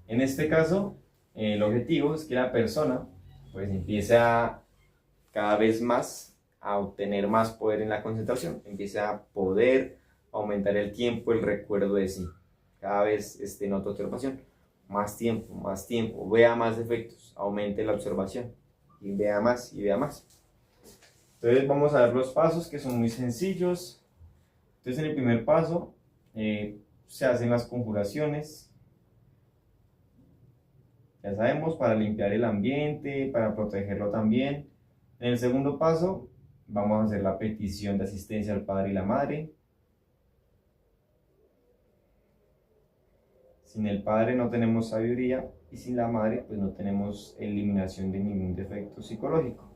En este caso, el objetivo es que la persona pues empiece cada vez más a obtener más poder en la concentración, empiece a poder aumentar el tiempo, el recuerdo de sí. Cada vez nota observación, más tiempo, vea más efectos, aumente la observación y vea más y vea más. Entonces vamos a ver los pasos, que son muy sencillos. Entonces en el primer paso se hacen las conjuraciones. Ya sabemos, para limpiar el ambiente, para protegerlo también. En el segundo paso vamos a hacer la petición de asistencia al padre y la madre. Sin el padre no tenemos sabiduría, y sin la madre pues no tenemos eliminación de ningún defecto psicológico.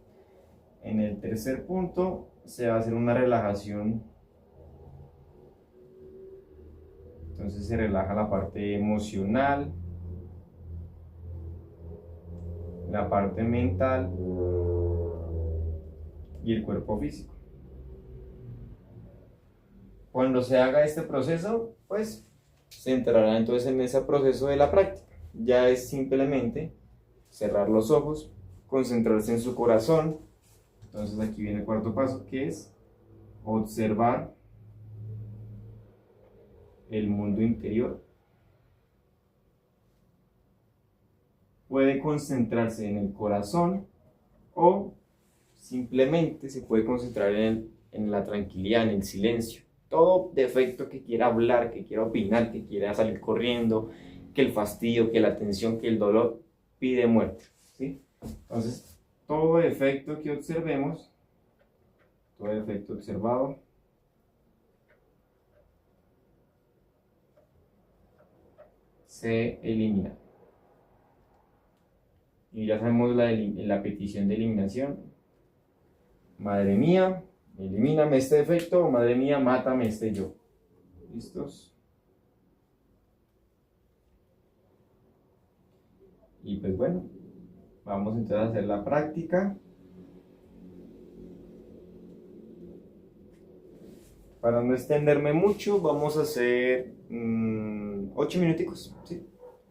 En el tercer punto se va a hacer una relajación. Entonces se relaja la parte emocional, la parte mental y el cuerpo físico. Cuando se haga este proceso, pues se entrará entonces en ese proceso de la práctica. Ya es simplemente cerrar los ojos, concentrarse en su corazón. Entonces aquí viene el cuarto paso, que es observar el mundo interior. Puede concentrarse en el corazón o simplemente se puede concentrar en la tranquilidad, en el silencio. Todo defecto que quiera hablar, que quiera opinar, que quiera salir corriendo, que el fastidio, que la tensión, que el dolor, pide muerte, ¿sí? Entonces, todo defecto que observemos, todo defecto observado, se elimina. Y ya sabemos la petición de eliminación. Madre mía, elimíname este defecto, o madre mía, mátame este yo. ¿Listos? Y pues bueno, vamos entonces a hacer la práctica. Para no extenderme mucho, vamos a hacer 8 minuticos, ¿sí?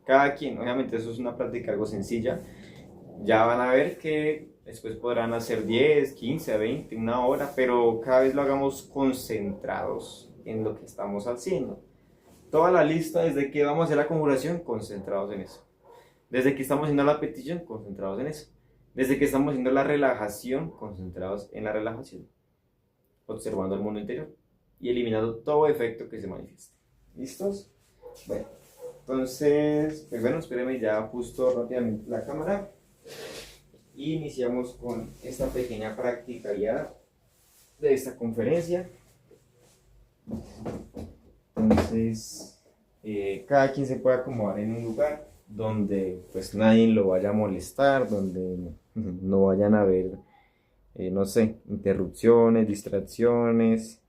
Cada quien, obviamente eso es una práctica algo sencilla. Ya van a ver que después podrán hacer 10, 15, 20, una hora, pero cada vez lo hagamos concentrados en lo que estamos haciendo. Toda la lista, desde que vamos a hacer la conjuración, concentrados en eso. Desde que estamos haciendo la petición, concentrados en eso. Desde que estamos haciendo la relajación, concentrados en la relajación. Observando el mundo interior y eliminando todo efecto que se manifieste. ¿Listos? Bueno, entonces, pues bueno, espérenme, ya ajusto rápidamente la cámara. Y iniciamos con esta pequeña práctica guiada de esta conferencia. Entonces, cada quien se puede acomodar en un lugar donde pues nadie lo vaya a molestar, donde no vayan a haber, no sé, interrupciones, distracciones,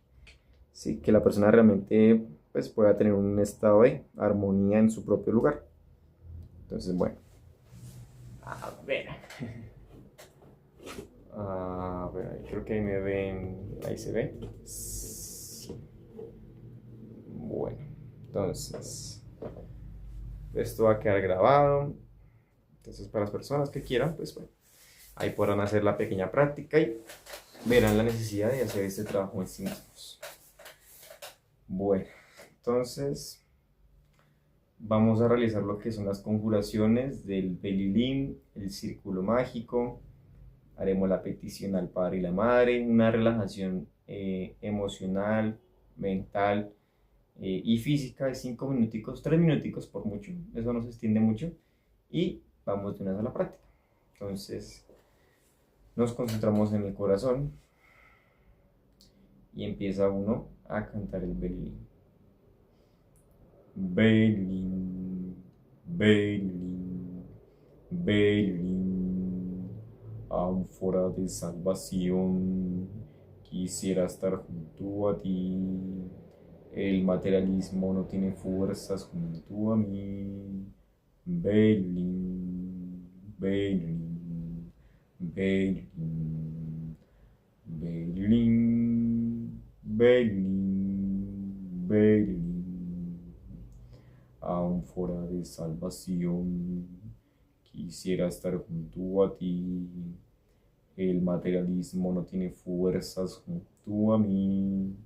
sí, que la persona realmente pues pueda tener un estado de armonía en su propio lugar. Entonces, bueno, a ver, creo que ahí me ven, ahí se ve. Sí. Bueno, entonces esto va a quedar grabado. Entonces, para las personas que quieran, pues bueno, ahí podrán hacer la pequeña práctica y verán la necesidad de hacer este trabajo en sí mismos. Bueno, entonces vamos a realizar lo que son las conjuraciones del Belilim, el círculo mágico. Haremos la petición al padre y la madre, una relajación emocional, mental y física de 5 minuticos, 3 minuticos por mucho, eso no se extiende mucho, y vamos de una vez a la práctica. Entonces nos concentramos en el corazón y empieza uno a cantar el Belilim. Belin, Belin, Belin, ánfora de salvación, quisiera estar junto a ti. El materialismo no tiene fuerzas junto a mí. Belin, Belin, Belin, Belin, Belin, Belin, ánfora de salvación, quisiera estar junto a ti. El materialismo no tiene fuerzas junto a mí.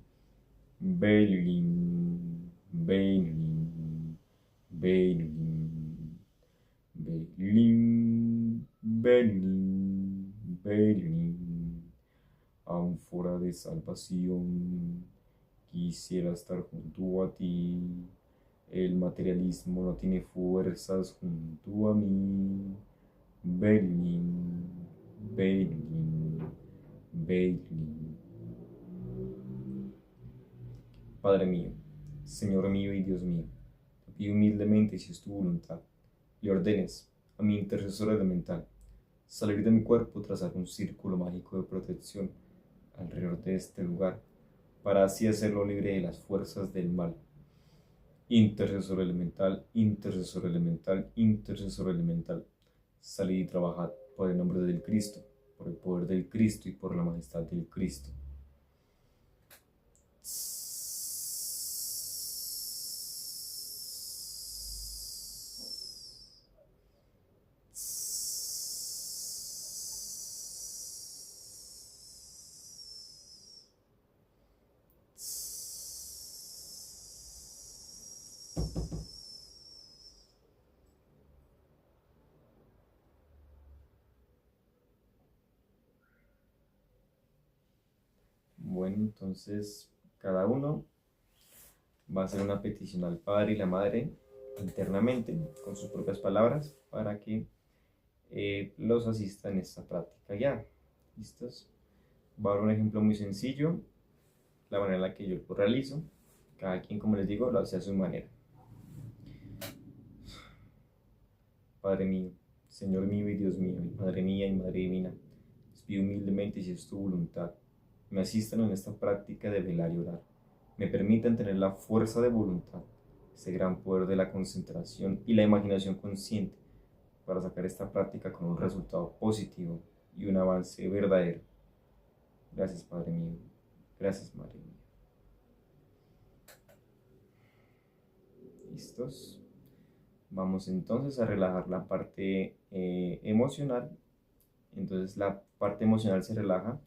Belin, Belin, Belin, Belin, Belin, Belin, ánfora de salvación, quisiera estar junto a ti. El materialismo no tiene fuerzas junto a mí. Belin, Belin, Belin. Padre mío, Señor mío y Dios mío, te pido humildemente, si es tu voluntad, le ordenes a mi intercesor elemental salir de mi cuerpo, trazar un círculo mágico de protección alrededor de este lugar, para así hacerlo libre de las fuerzas del mal. Intercesor elemental, intercesor elemental, intercesor elemental, salid y trabajad por el nombre del Cristo, por el poder del Cristo y por la majestad del Cristo. Bueno, entonces cada uno va a hacer una petición al Padre y la Madre internamente, con sus propias palabras, para que los asista en esta práctica ya. ¿Listos? Voy a dar un ejemplo muy sencillo, la manera en la que yo lo realizo. Cada quien, como les digo, lo hace a su manera. Padre mío, Señor mío y Dios mío, y Madre mía y Madre divina, les pido humildemente, si es tu voluntad, me asistan en esta práctica de velar y orar. Me permitan tener la fuerza de voluntad, ese gran poder de la concentración y la imaginación consciente para sacar esta práctica con un resultado positivo y un avance verdadero. Gracias, Padre mío. Gracias, Madre mía. ¿Listos? Vamos entonces a relajar la parte emocional. Entonces la parte emocional se relaja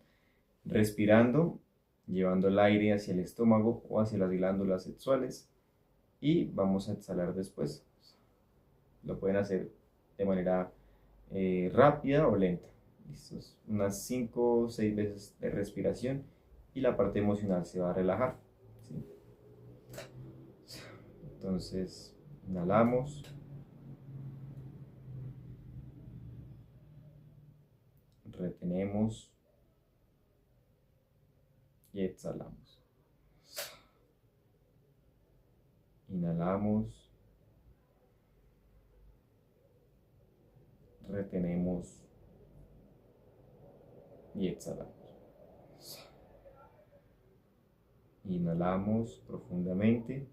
respirando, llevando el aire hacia el estómago o hacia las glándulas sexuales, y vamos a exhalar después. Lo pueden hacer de manera rápida o lenta. ¿Listos? Unas 5 o 6 veces de respiración y la parte emocional se va a relajar. ¿Sí? Entonces, inhalamos. Retenemos y exhalamos. Inhalamos. Retenemos y exhalamos. Inhalamos profundamente.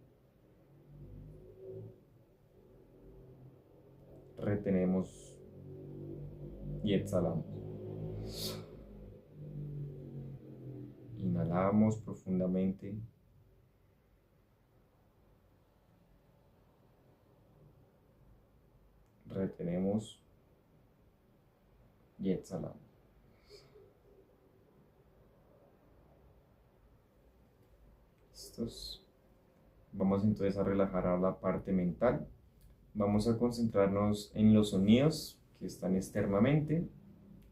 Retenemos y exhalamos. Inhalamos profundamente. Retenemos y exhalamos. ¿Listos? Vamos entonces a relajar a la parte mental. Vamos a concentrarnos en los sonidos que están externamente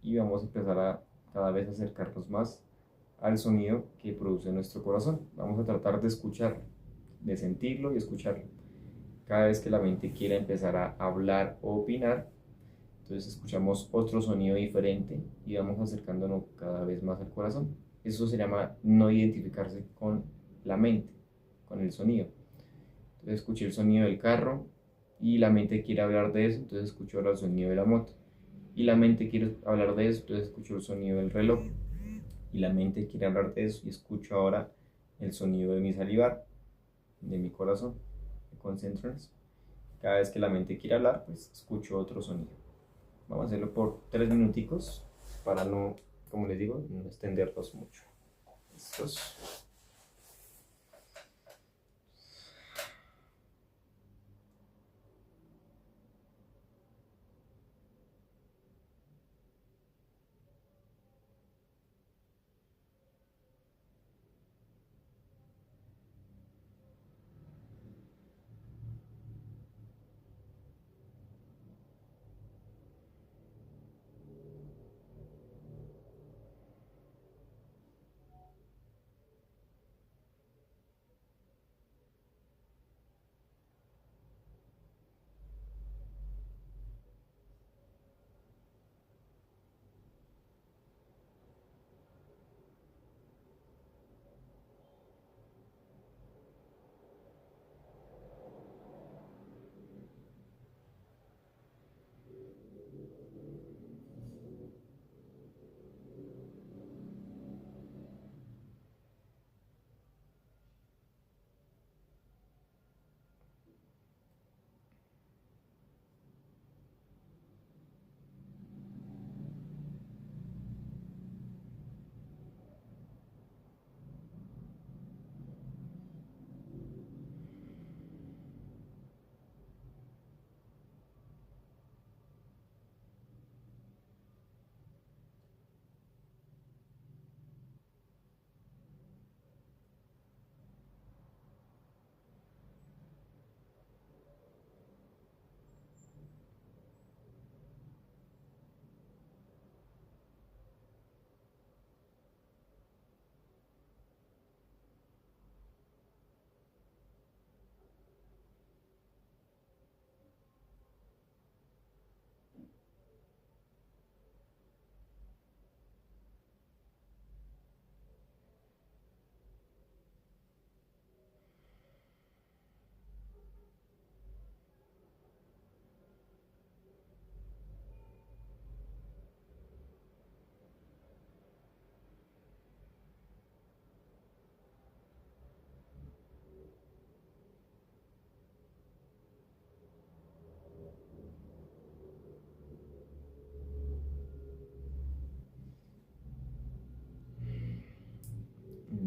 y vamos a empezar a cada vez acercarnos más al sonido que produce nuestro corazón. Vamos a tratar de escucharlo, de sentirlo y escucharlo. Cada vez que la mente quiera empezar a hablar o opinar, entonces escuchamos otro sonido diferente y vamos acercándonos cada vez más al corazón. Eso se llama no identificarse con la mente, con el sonido. Entonces escuché el sonido del carro y la mente quiere hablar de eso, entonces escucho ahora el sonido de la moto. Y la mente quiere hablar de eso, entonces escucho el sonido del reloj. Y la mente quiere hablar de eso y escucho ahora el sonido de mi salivar, de mi corazón. Me concentro en eso. Cada vez que la mente quiere hablar, pues escucho otro sonido. Vamos a hacerlo por 3 minuticos para no, como les digo, no extenderlos mucho. ¿Listos?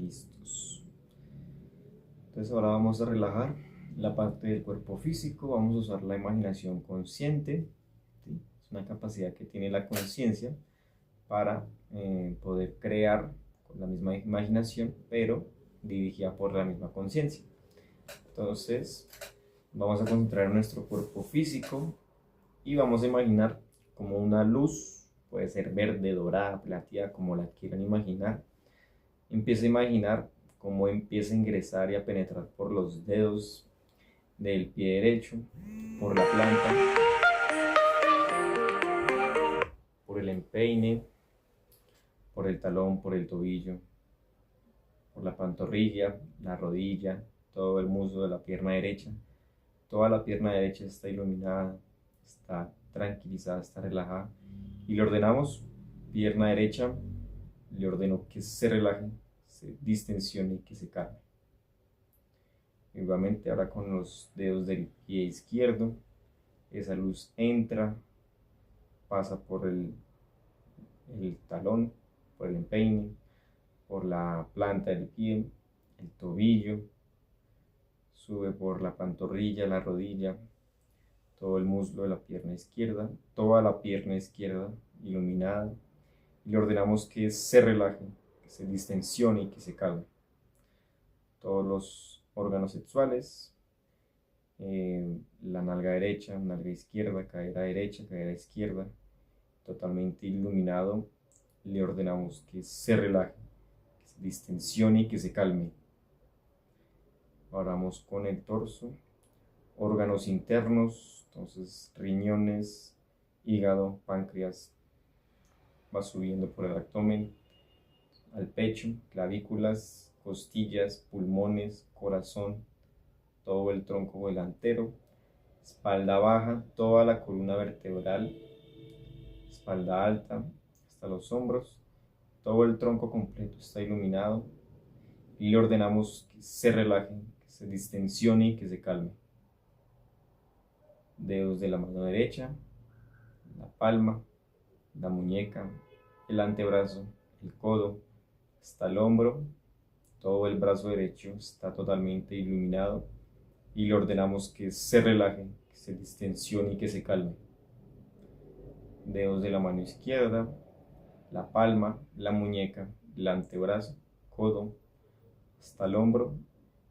Listos. Entonces ahora vamos a relajar la parte del cuerpo físico, vamos a usar la imaginación consciente, ¿sí? Es una capacidad que tiene la conciencia para poder crear con la misma imaginación, pero dirigida por la misma conciencia. Entonces vamos a concentrar nuestro cuerpo físico y vamos a imaginar como una luz, puede ser verde, dorada, plateada, como la quieran imaginar. Empieza a imaginar cómo empieza a ingresar y a penetrar por los dedos del pie derecho, por la planta, por el empeine, por el talón, por el tobillo, por la pantorrilla, la rodilla, todo el muslo de la pierna derecha. Toda la pierna derecha está iluminada, está tranquilizada, está relajada. Y le ordenamos, pierna derecha, le ordeno que se relaje, se distensione y que se calme. Igualmente ahora con los dedos del pie izquierdo, esa luz entra, pasa por el talón, por el empeine, por la planta del pie, el tobillo, sube por la pantorrilla, la rodilla, todo el muslo de la pierna izquierda, toda la pierna izquierda iluminada, y le ordenamos que se relaje, que se distensione y que se calme. Todos los órganos sexuales, la nalga derecha, nalga izquierda, cadera izquierda, totalmente iluminado, le ordenamos que se relaje, que se distensione y que se calme. Ahora vamos con el torso, órganos internos, entonces riñones, hígado, páncreas, va subiendo por el abdomen, al pecho, clavículas, costillas, pulmones, corazón, todo el tronco delantero, espalda baja, toda la columna vertebral, espalda alta, hasta los hombros, todo el tronco completo está iluminado y le ordenamos que se relaje, que se distensione y que se calme. Dedos de la mano derecha, la palma, la muñeca, el antebrazo, el codo, hasta el hombro, todo el brazo derecho está totalmente iluminado y le ordenamos que se relaje, que se distensione y que se calme. Dedos de la mano izquierda, la palma, la muñeca, el antebrazo, codo, hasta el hombro,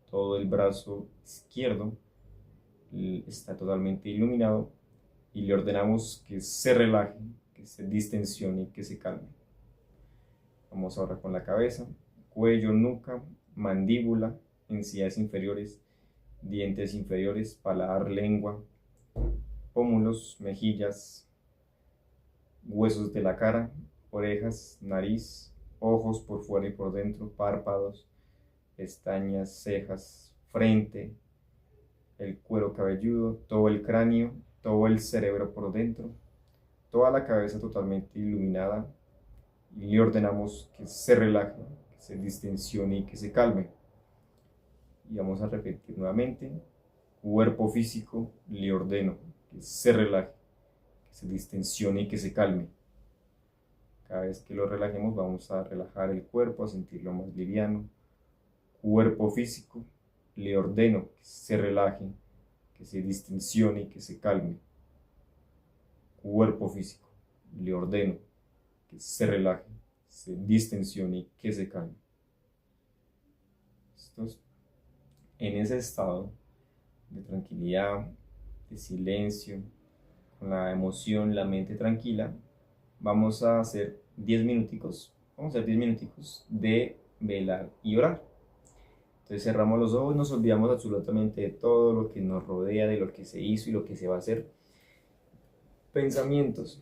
todo el brazo izquierdo está totalmente iluminado y le ordenamos que se relaje, que se distensione y que se calme. Vamos ahora con la cabeza, cuello, nuca, mandíbula, encías inferiores, dientes inferiores, paladar, lengua, pómulos, mejillas, huesos de la cara, orejas, nariz, ojos por fuera y por dentro, párpados, pestañas, cejas, frente, el cuero cabelludo, todo el cráneo, todo el cerebro por dentro, toda la cabeza totalmente iluminada, y le ordenamos que se relaje, que se distensione y que se calme. Y vamos a repetir nuevamente, cuerpo físico, le ordeno que se relaje, que se distensione y que se calme. Cada vez que lo relajemos vamos a relajar el cuerpo, a sentirlo más liviano. Cuerpo físico, le ordeno que se relaje, que se distensione y que se calme. Cuerpo físico, le ordeno que se relaje, se distensione y que se calme. En ese estado de tranquilidad, de silencio, con la emoción, la mente tranquila, vamos a hacer 10 minuticos, de velar y orar. Entonces cerramos los ojos, nos olvidamos absolutamente de todo lo que nos rodea, de lo que se hizo y lo que se va a hacer. Pensamientos,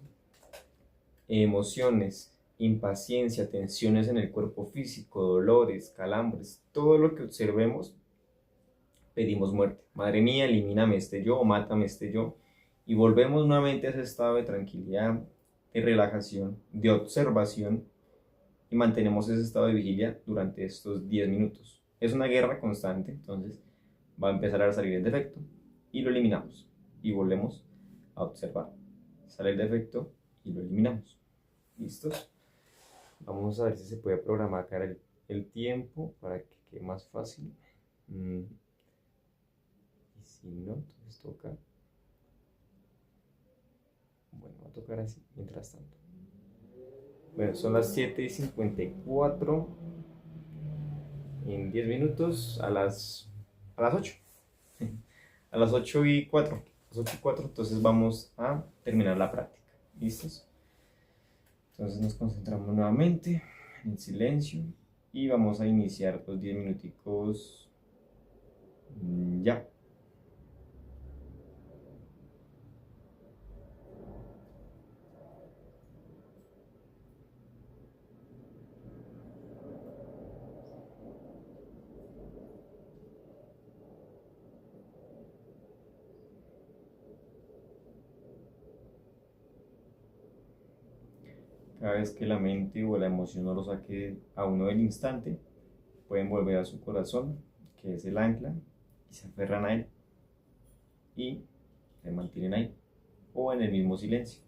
emociones, impaciencia, tensiones en el cuerpo físico, dolores, calambres, todo lo que observemos, pedimos muerte. Madre mía, elimíname este yo o mátame este yo. Y volvemos nuevamente a ese estado de tranquilidad, de relajación, de observación y mantenemos ese estado de vigilia durante estos 10 minutos. Es una guerra constante, entonces va a empezar a salir el defecto y lo eliminamos y volvemos a observar. Sale el defecto y lo eliminamos. ¿Listos? Vamos a ver si se puede programar acá el tiempo para que quede más fácil. Y si no, entonces toca. Bueno, va a tocar así mientras tanto. Bueno, son las 7:54. En 10 minutos a las 8. A las 8:04. Entonces vamos a terminar la práctica. ¿Listos? Entonces nos concentramos nuevamente en silencio y vamos a iniciar los 10 minuticos ya. Cada vez que la mente o la emoción no lo saque a uno del instante, pueden volver a su corazón, que es el ancla, y se aferran a él y se mantienen ahí o en el mismo silencio.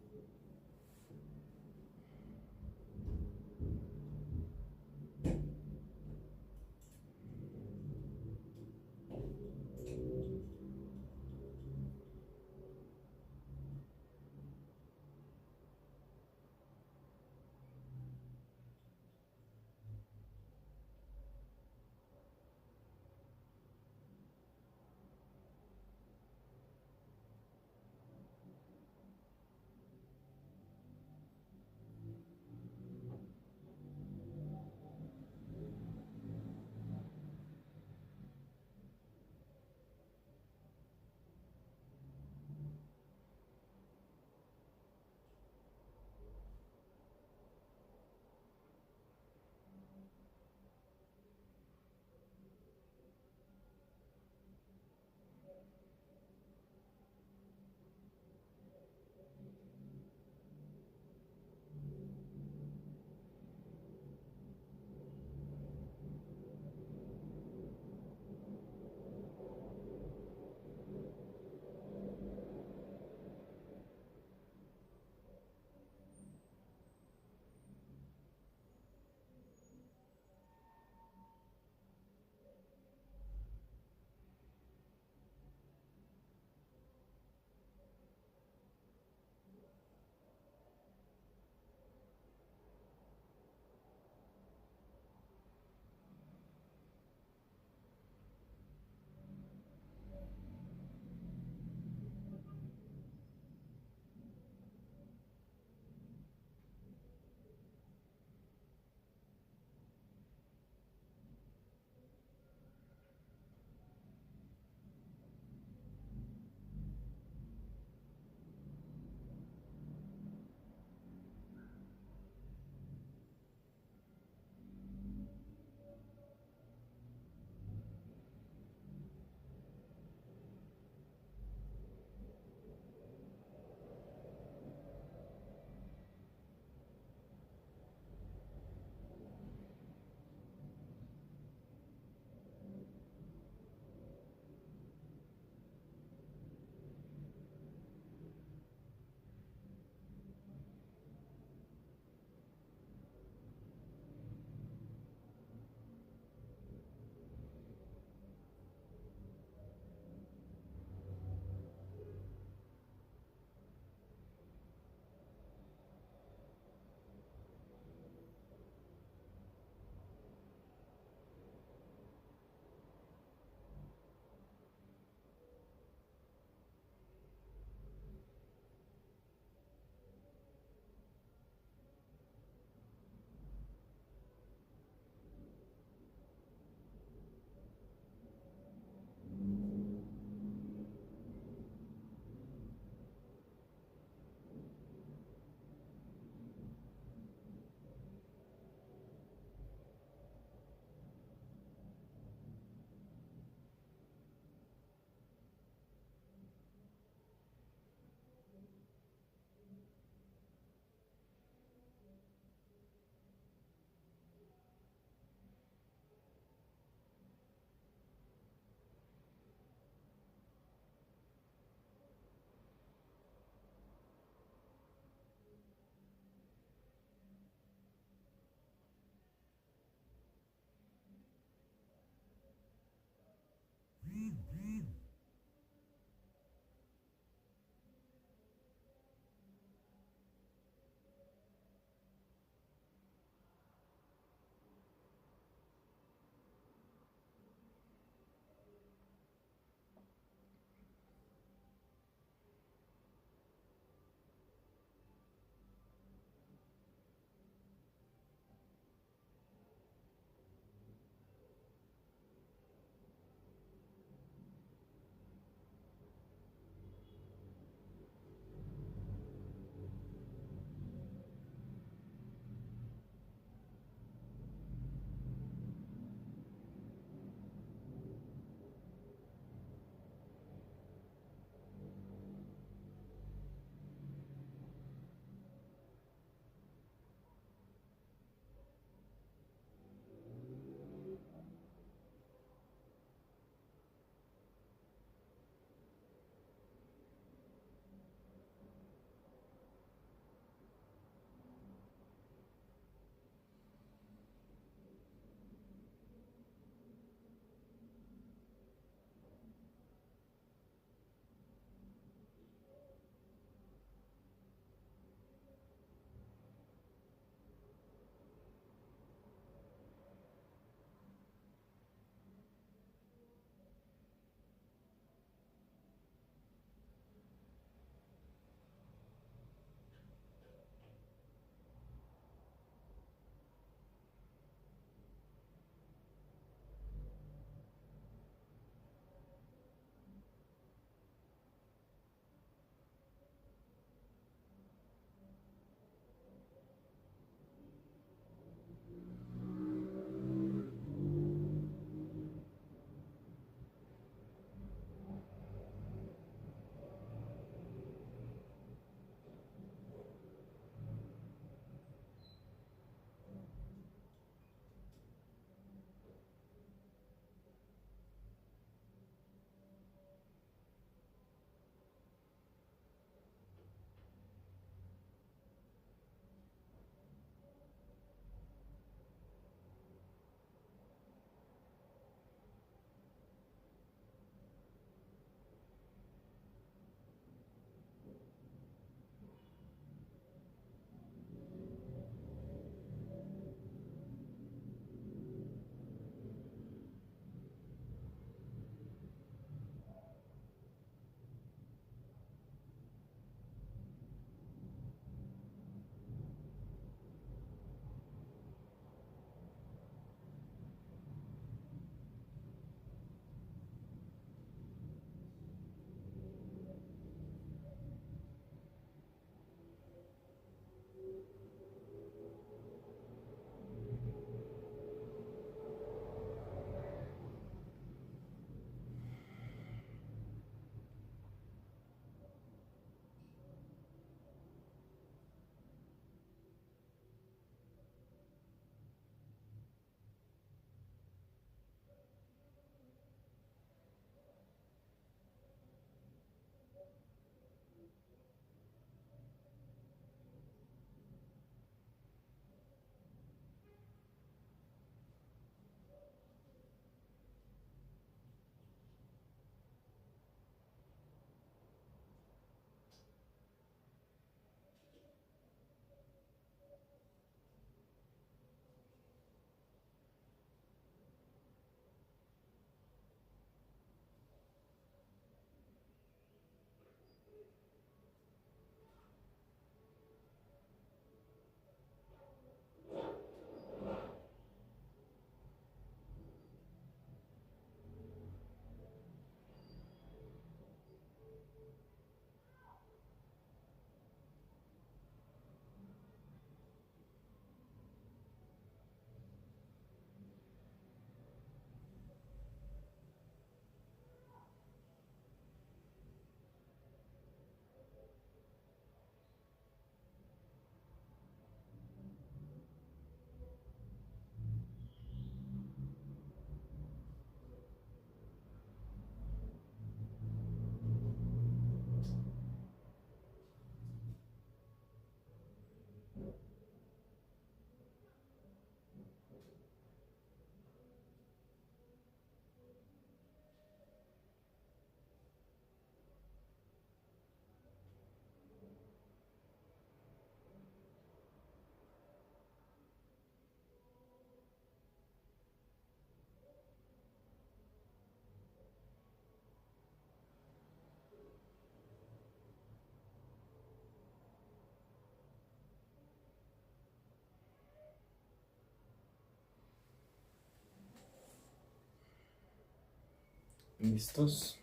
¿Listos?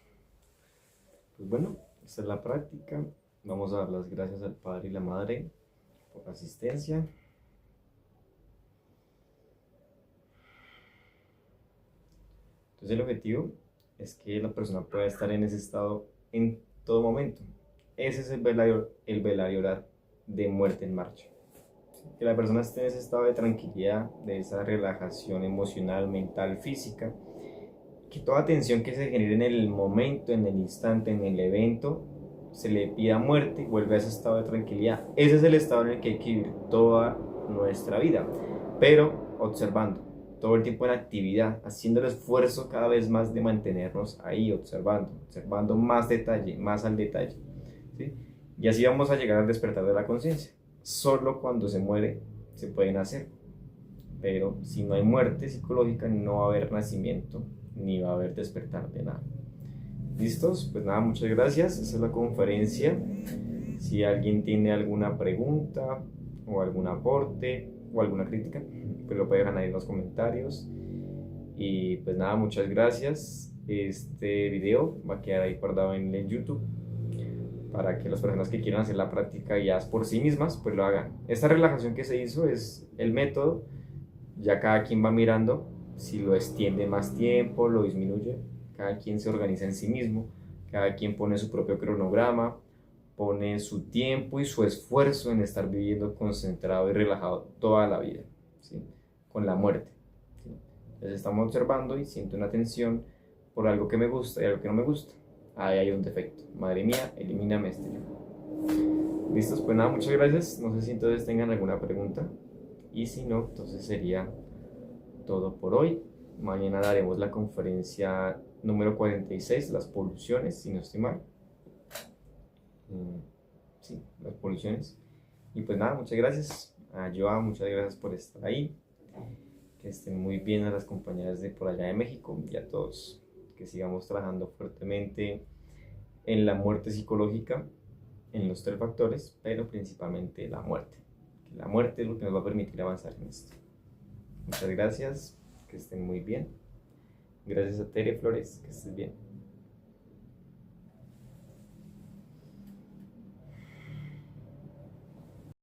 Pues bueno, esta es la práctica. Vamos a dar las gracias al Padre y la Madre por la asistencia. Entonces el objetivo es que la persona pueda estar en ese estado en todo momento. Ese es el velario de muerte en marcha. Que la persona esté en ese estado de tranquilidad, de esa relajación emocional, mental, física, que toda tensión que se genere en el momento, en el instante, en el evento, se le pida muerte y vuelve a ese estado de tranquilidad. Ese es el estado en el que hay que vivir toda nuestra vida, pero observando, todo el tiempo en actividad, haciendo el esfuerzo cada vez más de mantenernos ahí, observando más detalle, más al detalle, ¿sí? Y así vamos a llegar al despertar de la conciencia. Solo cuando se muere se pueden hacer, pero si no hay muerte psicológica no va a haber nacimiento ni va a haber despertar de nada. ¿Listos? Pues nada, muchas gracias. Esa es la conferencia. Si alguien tiene alguna pregunta o algún aporte o alguna crítica, pues lo pueden dejar ahí en los comentarios. Y pues nada, muchas gracias. Este video va a quedar ahí guardado en el YouTube para que las personas que quieran hacer la práctica ya por sí mismas, pues lo hagan. Esta relajación que se hizo es el método. Ya cada quien va mirando si lo extiende más tiempo, lo disminuye. Cada quien se organiza en sí mismo, cada quien pone su propio cronograma, pone su tiempo y su esfuerzo en estar viviendo concentrado y relajado toda la vida, ¿sí? Con la muerte, ¿sí? Entonces estamos observando y siento una tensión por algo que me gusta y algo que no me gusta. Ahí hay un defecto. Madre mía, elimíname este yo. ¿Listos? Pues nada, muchas gracias. No sé si entonces tengan alguna pregunta. Y si no, entonces sería todo por hoy. Mañana daremos la conferencia número 46, las poluciones, si no estoy mal. Sí, las poluciones. Y pues nada, muchas gracias a Joa, muchas gracias por estar ahí. Que estén muy bien a las compañeras de por allá de México y a todos. Que sigamos trabajando fuertemente en la muerte psicológica, en los 3 factores, pero principalmente la muerte. Que la muerte es lo que nos va a permitir avanzar en esto. Muchas gracias, que estén muy bien. Gracias a Tere Flores, que estés bien.